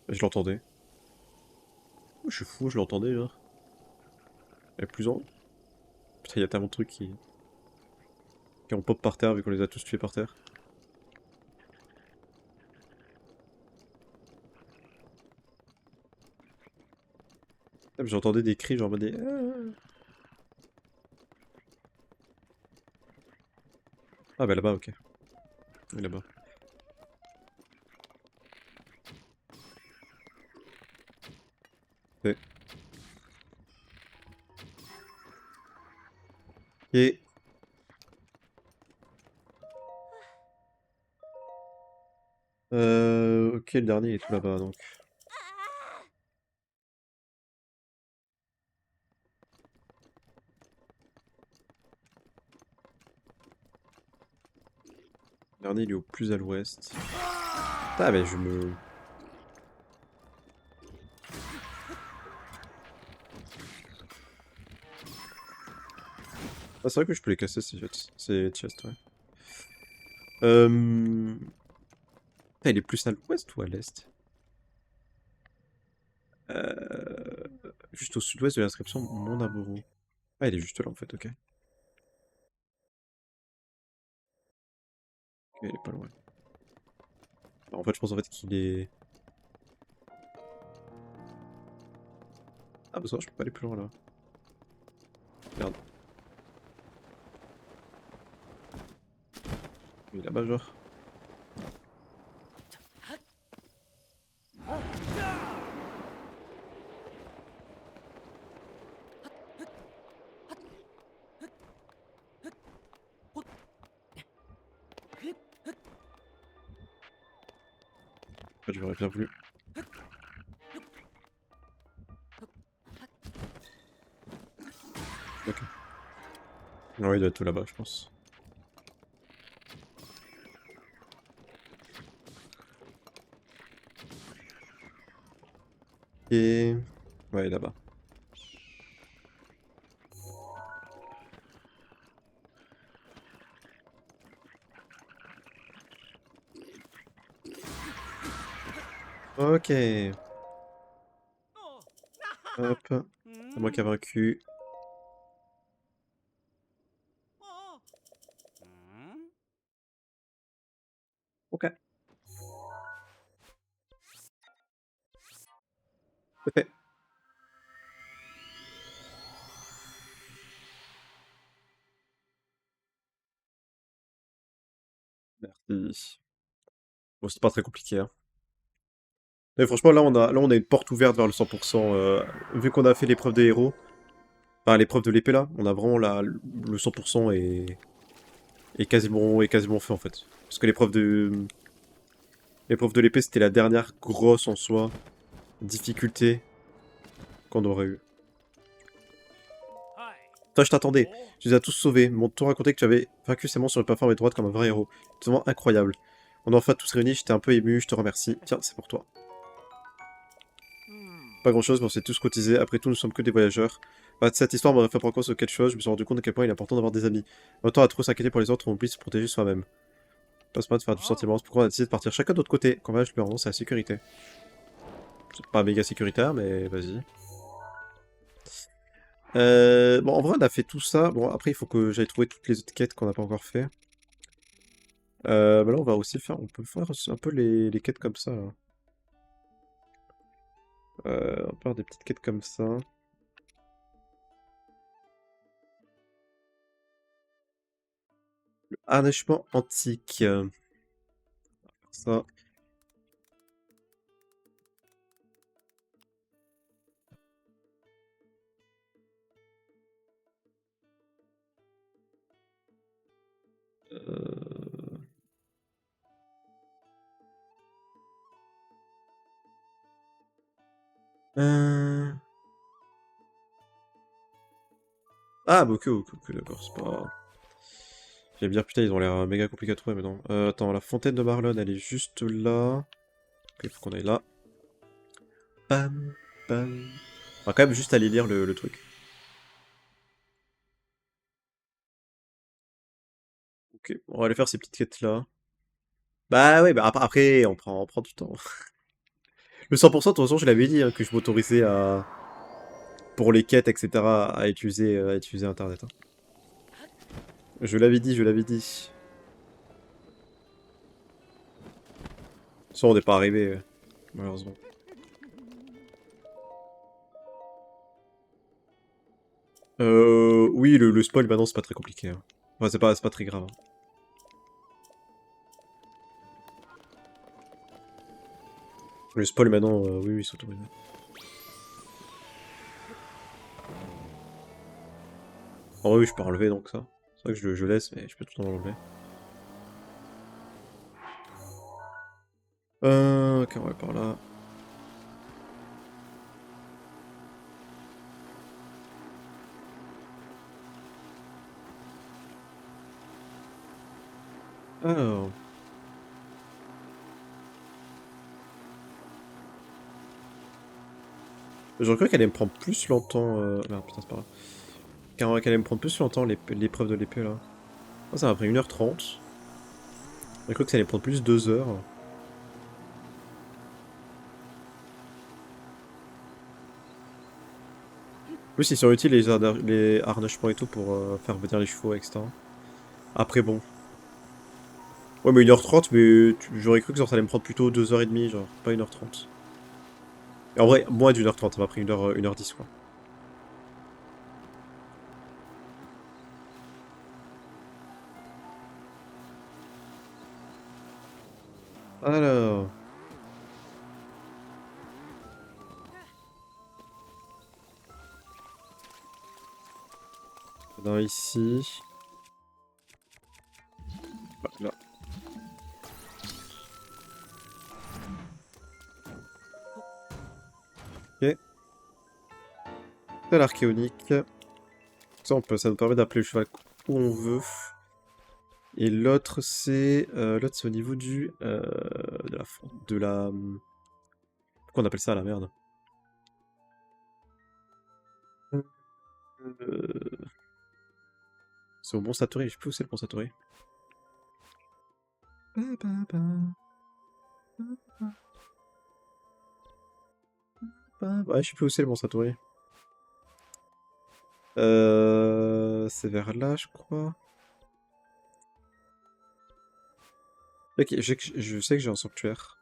Je l'entendais. Oh, je suis fou, je l'entendais, genre. Elle est plus en haut. Putain, il y a tellement de trucs qui ont pop par terre, vu qu'on les a tous tués par terre. Ah, mais j'entendais des cris, genre en mode des... Ah, bah là-bas, ok. Oui, là-bas. Ouais. Et... Ok, le dernier il est tout là-bas, donc. Le dernier, il est au plus à l'ouest. Ah, mais je me... Ah, c'est vrai que je peux les casser, ces chests, ouais. Ah, il est plus à l'ouest ou à l'est? Euh... Juste au sud-ouest de l'inscription Mon Amoureux. Ah, il est juste là, en fait, ok. Ok, il est pas loin. Bah, en fait, je pense en fait qu'il est... Ah, bah ça, va, je peux pas aller plus loin, là. Merde. Il est là-bas, genre. En fait, j'aurais bien voulu. Ok. Ouais, il doit être tout là-bas, je pense. Et... Ouais, là-bas. Ok. Hop. C'est moi qui a vaincu. Ok. C'est fait. Merci. Bon, c'est pas très compliqué, hein. Mais franchement, là, on a une porte ouverte vers le 100%. Vu qu'on a fait l'épreuve des héros, enfin l'épreuve de l'épée là, on a vraiment le 100% est quasiment fait en fait. Parce que l'épreuve de l'épée, c'était la dernière grosse en soi difficulté qu'on aurait eu. Toi, je t'attendais. Tu les as tous sauvés. M'ont tout raconté que tu avais vaincu ces monstres sur une plateforme droite comme un vrai héros. C'est vraiment incroyable. On a enfin tous réunis, j'étais un peu ému, je te remercie. Tiens, c'est pour toi. Pas grand chose, mais on s'est tous cotisés. Après tout, nous sommes que des voyageurs. Bah, cette histoire m'aurait fait prendre conscience de quelque chose. Je me suis rendu compte à quel point il est important d'avoir des amis. En même temps, à trop s'inquiéter pour les autres, on oublie de se protéger soi-même. Passe pas de faire du sentiment. C'est pourquoi on a décidé de partir chacun de notre côté. Quand même, je lui c'est la sécurité. C'est pas méga sécuritaire, mais vas-y. Bon, en vrai, on a fait tout ça. Bon, après, il faut que j'aille trouver toutes les autres quêtes qu'on n'a pas encore fait. Bah là, on va aussi faire... On peut faire un peu les quêtes comme ça, là. On peut faire des petites quêtes comme ça. harnachement antique. Ça. Euh... Ah, bah ok, ok, ok, d'accord, c'est pas grave. J'allais me dire, putain, ils ont l'air méga compliqués à trouver, mais non. Attends, la fontaine de Marlon, elle est juste là. Ok, faut qu'on aille là. Pam, pam. On va quand même juste aller lire le truc. Ok, on va aller faire ces petites quêtes-là. Bah ouais, bah après, on prend du temps. Le 100%, de toute façon, je l'avais dit, hein, que je m'autorisais à... Pour les quêtes, etc., à utiliser Internet. Hein. Je l'avais dit, je l'avais dit. Ça, on n'est pas arrivé, malheureusement. Oui, le spoil, maintenant, c'est pas très compliqué. Hein. Enfin, c'est pas très grave. Hein. Le spoil, maintenant, oui, oui, c'est autorisé. Oh oui, je peux enlever, donc ça. C'est vrai que je laisse, mais je peux tout enlever. Ok, on va par là. Alors... J'aurais cru qu'elle allait me prendre plus longtemps... Merde, putain, c'est pas grave. Qu'elle allait me prendre plus longtemps, l'épreuve de l'épée, là. Oh, ça m'a pris 1h30. J'ai cru que ça allait me prendre plus 2 heures. En plus, ils sont utiles, les harnachements et tout, pour faire venir les chevaux, etc. Après, bon. Ouais, mais 1h30, mais j'aurais cru que genre, ça allait me prendre plutôt 2h30, genre, pas 1h30. Et en vrai, moins d'1h30, ça m'a pris 1h10, quoi. Alors... Dans ici... Là. Ok. C'est l'archéonique. Ça, ça nous permet d'appeler le cheval où on veut. Et l'autre, c'est au niveau du... de la... Pourquoi on appelle ça, la merde? Euh, C'est au Mont Satori, je sais plus où c'est le Mont Satori. Ouais, je sais plus où c'est le Mont Satori. C'est vers là, je crois. Ok, je sais que j'ai un sanctuaire.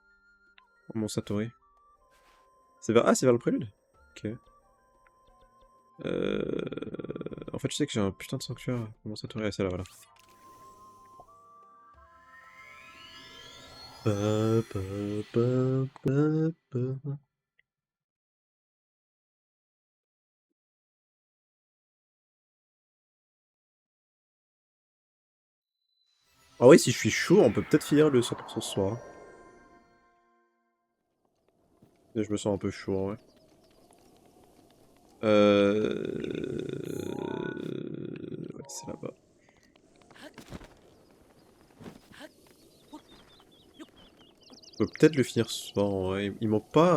Au Mont Satori. C'est vers... Ah, c'est vers le prélude? Ok. En fait, je sais que j'ai un putain de sanctuaire au Mont Satori. Ah, c'est là, voilà. Pa, pa, pa, pa, pa. Ah oui, si je suis chaud, on peut peut-être finir le 100% ce soir. Et je me sens un peu chaud, ouais. Ouais, c'est là-bas. On peut peut-être le finir ce soir, en vrai. Il manque pas...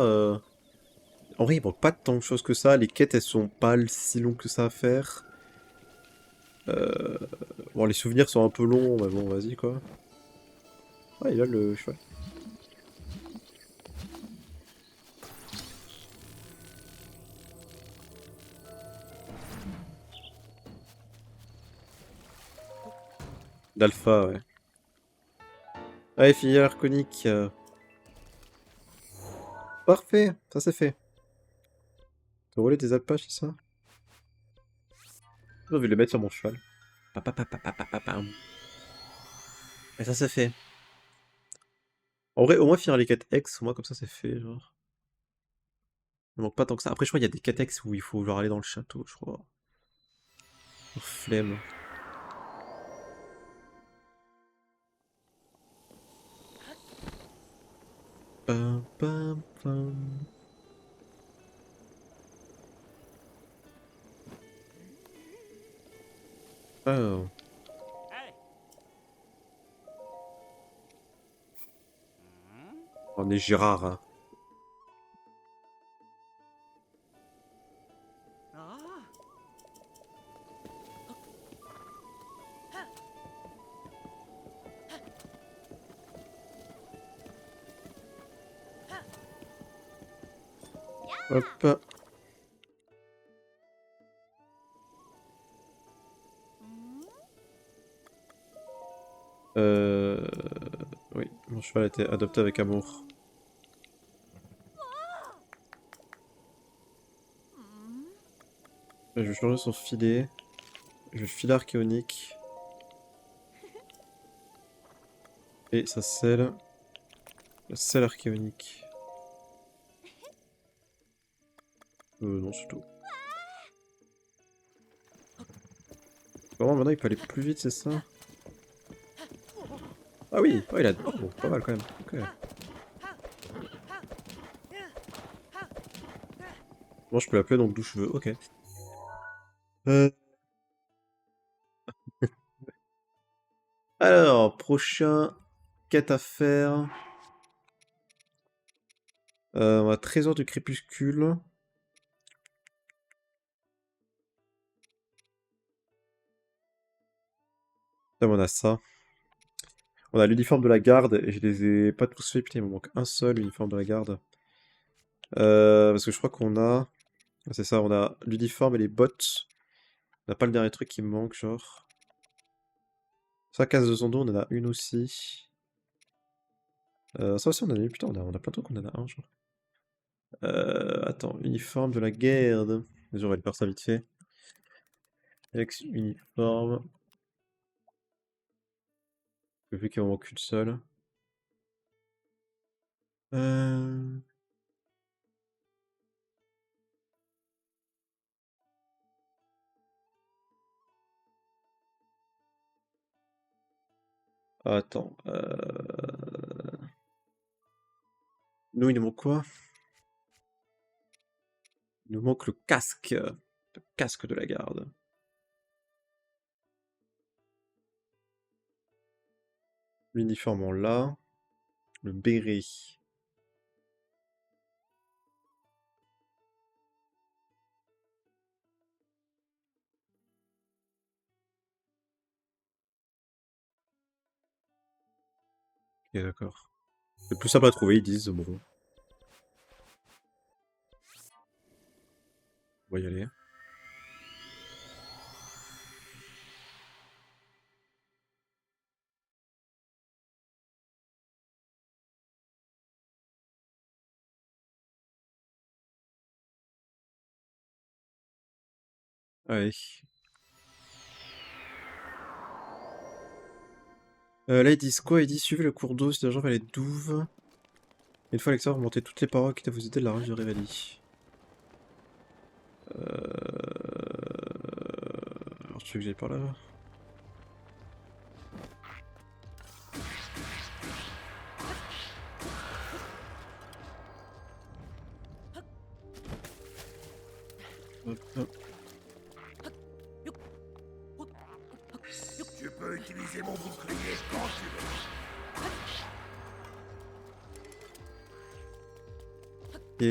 En vrai, il manque pas tant de choses que ça. Les quêtes, elles sont pas si longues que ça à faire. Euh... Bon, les souvenirs sont un peu longs, mais bon, vas-y, quoi. Ah, il a le cheval. L'alpha, ouais. Allez, filière arconique. Parfait, ça c'est fait. T'as volé des alpages, c'est ça? J'ai envie de le mettre sur mon cheval. Pa, pa, pa, pa, pa, pa, pa, pam. Et ça c'est fait. En vrai, au moins finir les quêtes ex, au moins comme ça c'est fait, genre. Il manque pas tant que ça. Après, je crois qu'il y a des quêtes ex où il faut genre aller dans le château, je crois. Oh, flemme. Pam, pam, pam. Oh, on est Gérard, hein. Hop. Euh... Oui, mon cheval a été adopté avec amour. Je vais changer son filet. Je vais le filet archéonique. Et sa selle. La selle archéonique. Non, c'est tout. Vraiment, maintenant il peut aller plus vite, c'est ça? Ah oui, oh, il a... Oh, bon, pas mal quand même. Ok. Bon, je peux l'appeler donc d'où je veux, ok. Euh... Alors, prochain quête à faire. On a Trésor du crépuscule. On a ça. On a l'uniforme de la garde, et je les ai pas tous fait, putain, il me manque un seul uniforme de la garde. Parce que je crois qu'on a... C'est ça, on a l'uniforme et les bottes. On n'a pas le dernier truc qui me manque, genre. Ça, casse de son dos, on en a une aussi. Ça aussi, on en a une. Putain, on a plein de trucs, on en a un, genre. Attends, uniforme de la garde. Déjà, on va le faire ça vite fait. Ex uniforme. Vu qu'il en manque une seule. Euh... Attends. Nous, il nous manque quoi? Il nous manque le casque. Le casque de la garde. L'uniforme on l'a. Le béret. Ok, d'accord. C'est plus simple à trouver, ils disent. Bon, on va y aller. Allez. Là, ils disent quoi? Ils disent suivez le cours d'eau, si la jambe elle est douve. Une fois l'extérieur, remontez toutes les parois qui vous aider de la rage de Réveille. Alors, tu veux que j'aille par là? Hop, hop. Tu peux utiliser mon bouclier quand tu veux. Ok.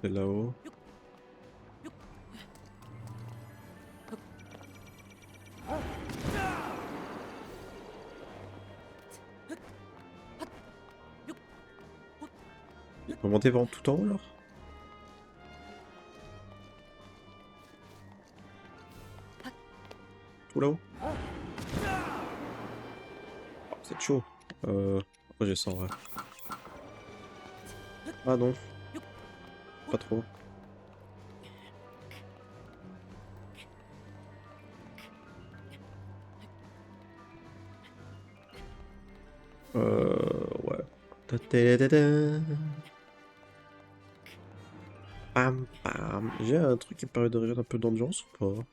C'est là-haut. Il peut monter vraiment tout en haut, alors? Tout là-haut? Oh, c'est chaud. Pourquoi j'ai ça en vrai? Ah non. Pas trop. Ouais. Ta-ta-ta-ta. Pam pam. J'ai un truc qui me permet de regarder un peu d'ambiance ou pas?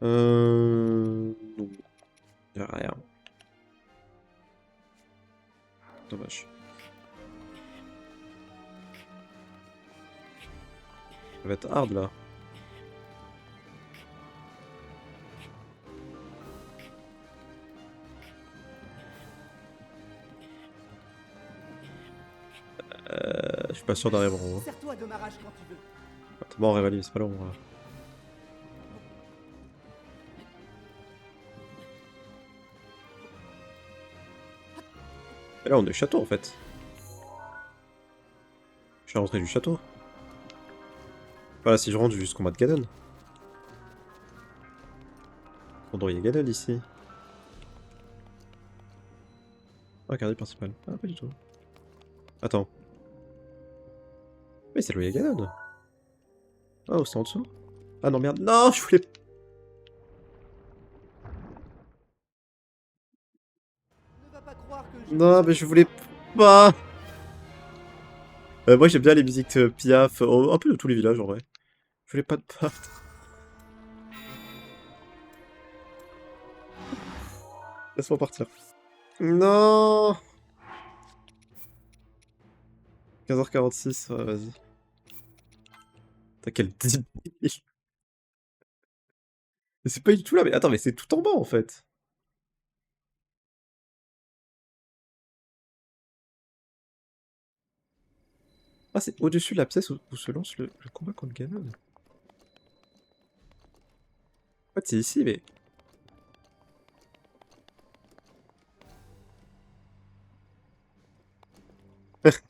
Non. Y'a rien. Dommage. Ça va être hard là. Je suis pas sûr d'arriver en haut. Sers-toi de ma rage quand tu veux. T'es mort, Révalie, c'est pas long. Là. Et là, on est au château en fait. Je suis à l'entrée du château. Voilà, si je rentre jusqu'au combat de Ganon. On il y a Ganon ici. Ah, quartier principal. Ah, pas du tout. Attends. Mais c'est le Ganon. Oh, c'est en dessous. Ah non, merde. Non, je voulais. Ne va pas croire que je... Non, mais je voulais pas. Moi, j'aime bien les musiques Piaf. Un peu de tous les villages en vrai. Je voulais pas de pas. Laisse-moi partir. Non. 15h46, ouais, vas-y. T'as quel débile. Mais c'est pas du tout là, mais attends, mais c'est tout en bas en fait. Ah, c'est au-dessus de la pièce où se lance le combat contre Ganon. En fait, c'est ici, mais.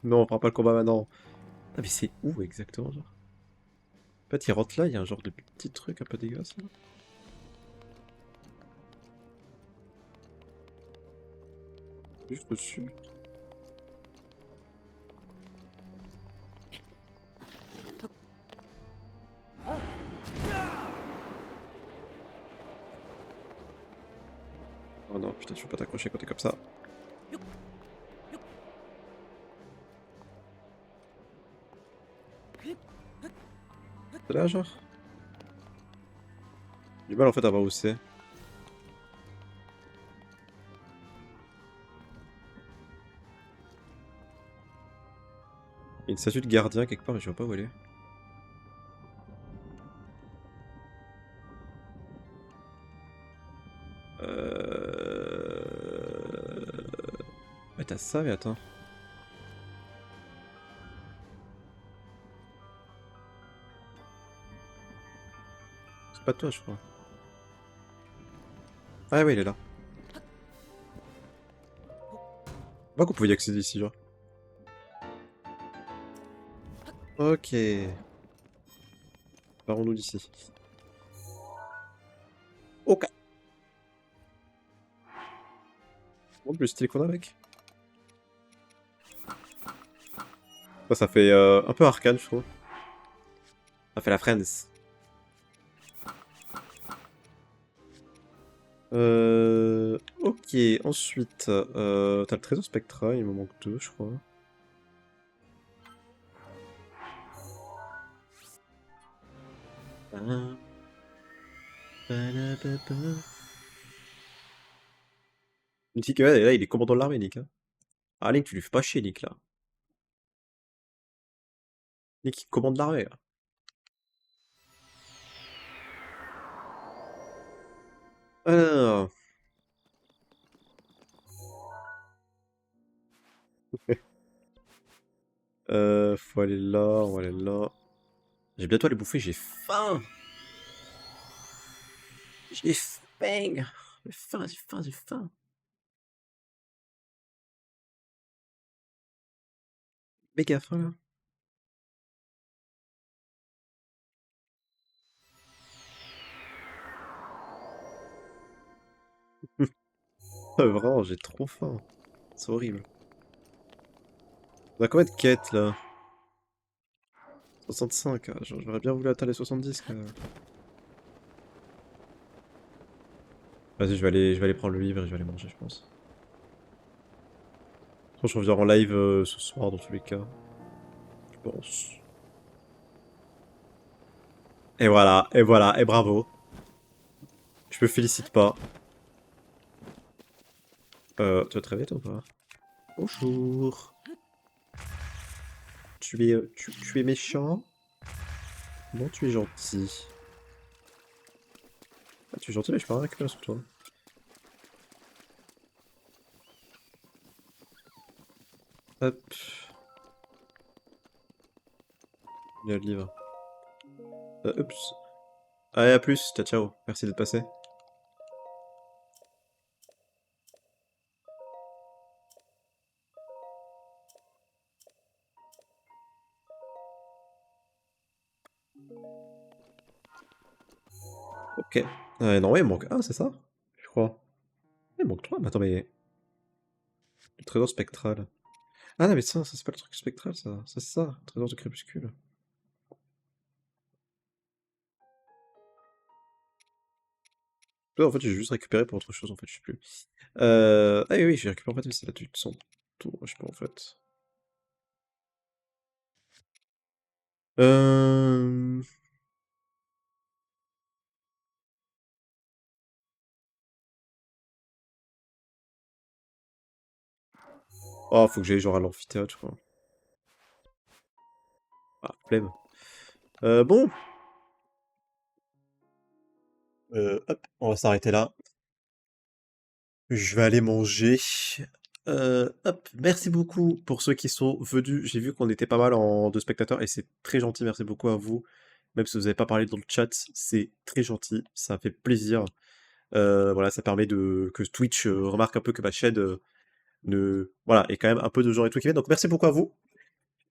Non, on fera pas le combat maintenant. Ah, mais c'est où exactement, genre? En fait, il rentre là, il y a un genre de petit truc un peu dégueulasse là. Juste au-dessus. Oh non, putain, je peux pas t'accrocher quand t'es comme ça. C'est là, genre? J'ai du mal en fait à voir où c'est. Il y a une statue de gardien quelque part, mais je vois pas où elle est. Ouais, t'as ça, mais attends. C'est pas toi, je crois. Ah ouais, il est là. Pas qu'on pouvait y accéder ici, genre. Ok. Parons-nous d'ici. Ok. Bon, le style qu'on a avec. Ça fait un peu arcane, je trouve. Ça fait la Friends. Ok, ensuite, t'as le trésor Spectra, il me manque deux, je crois. Nick, ouais, là, il est commandant de l'armée, Nick. Hein. Ah, Link, tu lui fais pas chier, Nick, là. Nick, il commande l'armée, là. Alors... faut aller là, on va aller là. J'ai bientôt aller bouffer, j'ai faim. J'ai faim. J'ai faim, j'ai faim, j'ai faim. Méga faim, là. Vraiment, j'ai trop faim. C'est horrible. On a combien de quêtes, là? 65, j'aurais bien voulu atteindre les 70 quand même. Vas-y, je vais aller prendre le livre et je vais aller manger, je pense. Je reviens en live ce soir dans tous les cas. Je pense. Et voilà, et bravo. Je me félicite pas. Tu vas te réveiller toi ou pas? Bonjour. Tu es méchant? Non, tu es gentil. Ah, tu es gentil, mais je peux rien récupérer sur toi. Hop. Il y a le livre. Oups. Allez, à plus. Ciao, ciao. Merci d'être passé. Ok. Non, ouais, il manque un, c'est ça? Je crois. Il manque trois. Mais attends, mais... Le trésor spectral. Ah non, mais ça c'est pas le truc spectral, ça. Ça, c'est ça. Le trésor du crépuscule. En fait, j'ai juste récupéré pour autre chose, en fait, je sais plus. Ah oui, oui, j'ai récupéré, en fait, c'est la tuile de son tour, je sais pas, en fait. Euh... Oh, faut que j'aille genre à l'amphithéâtre, quoi. Ah, flemme. Bon. Hop, on va s'arrêter là. Je vais aller manger. Hop, merci beaucoup pour ceux qui sont venus. J'ai vu qu'on était pas mal de spectateurs et c'est très gentil. Merci beaucoup à vous. Même si vous n'avez pas parlé dans le chat, c'est très gentil. Ça fait plaisir. Voilà, ça permet que Twitch remarque un peu que ma chaîne voilà, est quand même un peu de gens et tout qui viennent. Donc merci beaucoup à vous.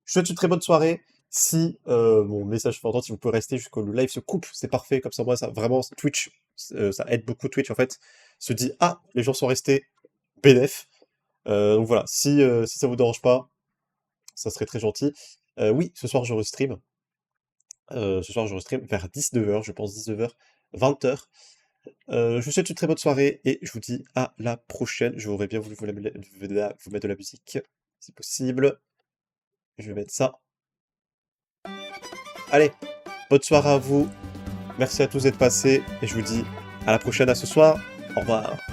Je vous souhaite une très bonne soirée. Si mon message fait entendre, si vous pouvez rester jusqu'au le live se coupe, c'est parfait. Comme ça, moi, ça vraiment Twitch, ça aide beaucoup Twitch en fait. Se dit ah, les gens sont restés bénef. Donc voilà, si ça vous dérange pas, ça serait très gentil. Oui, ce soir je restream. Ce soir je restream vers 19h, je pense 19h, 20h. Je vous souhaite une très bonne soirée et je vous dis à la prochaine. J'aurais bien voulu vous mettre de la musique, si possible. Je vais mettre ça. Allez, bonne soirée à vous. Merci à tous d'être passés et je vous dis à la prochaine à ce soir. Au revoir.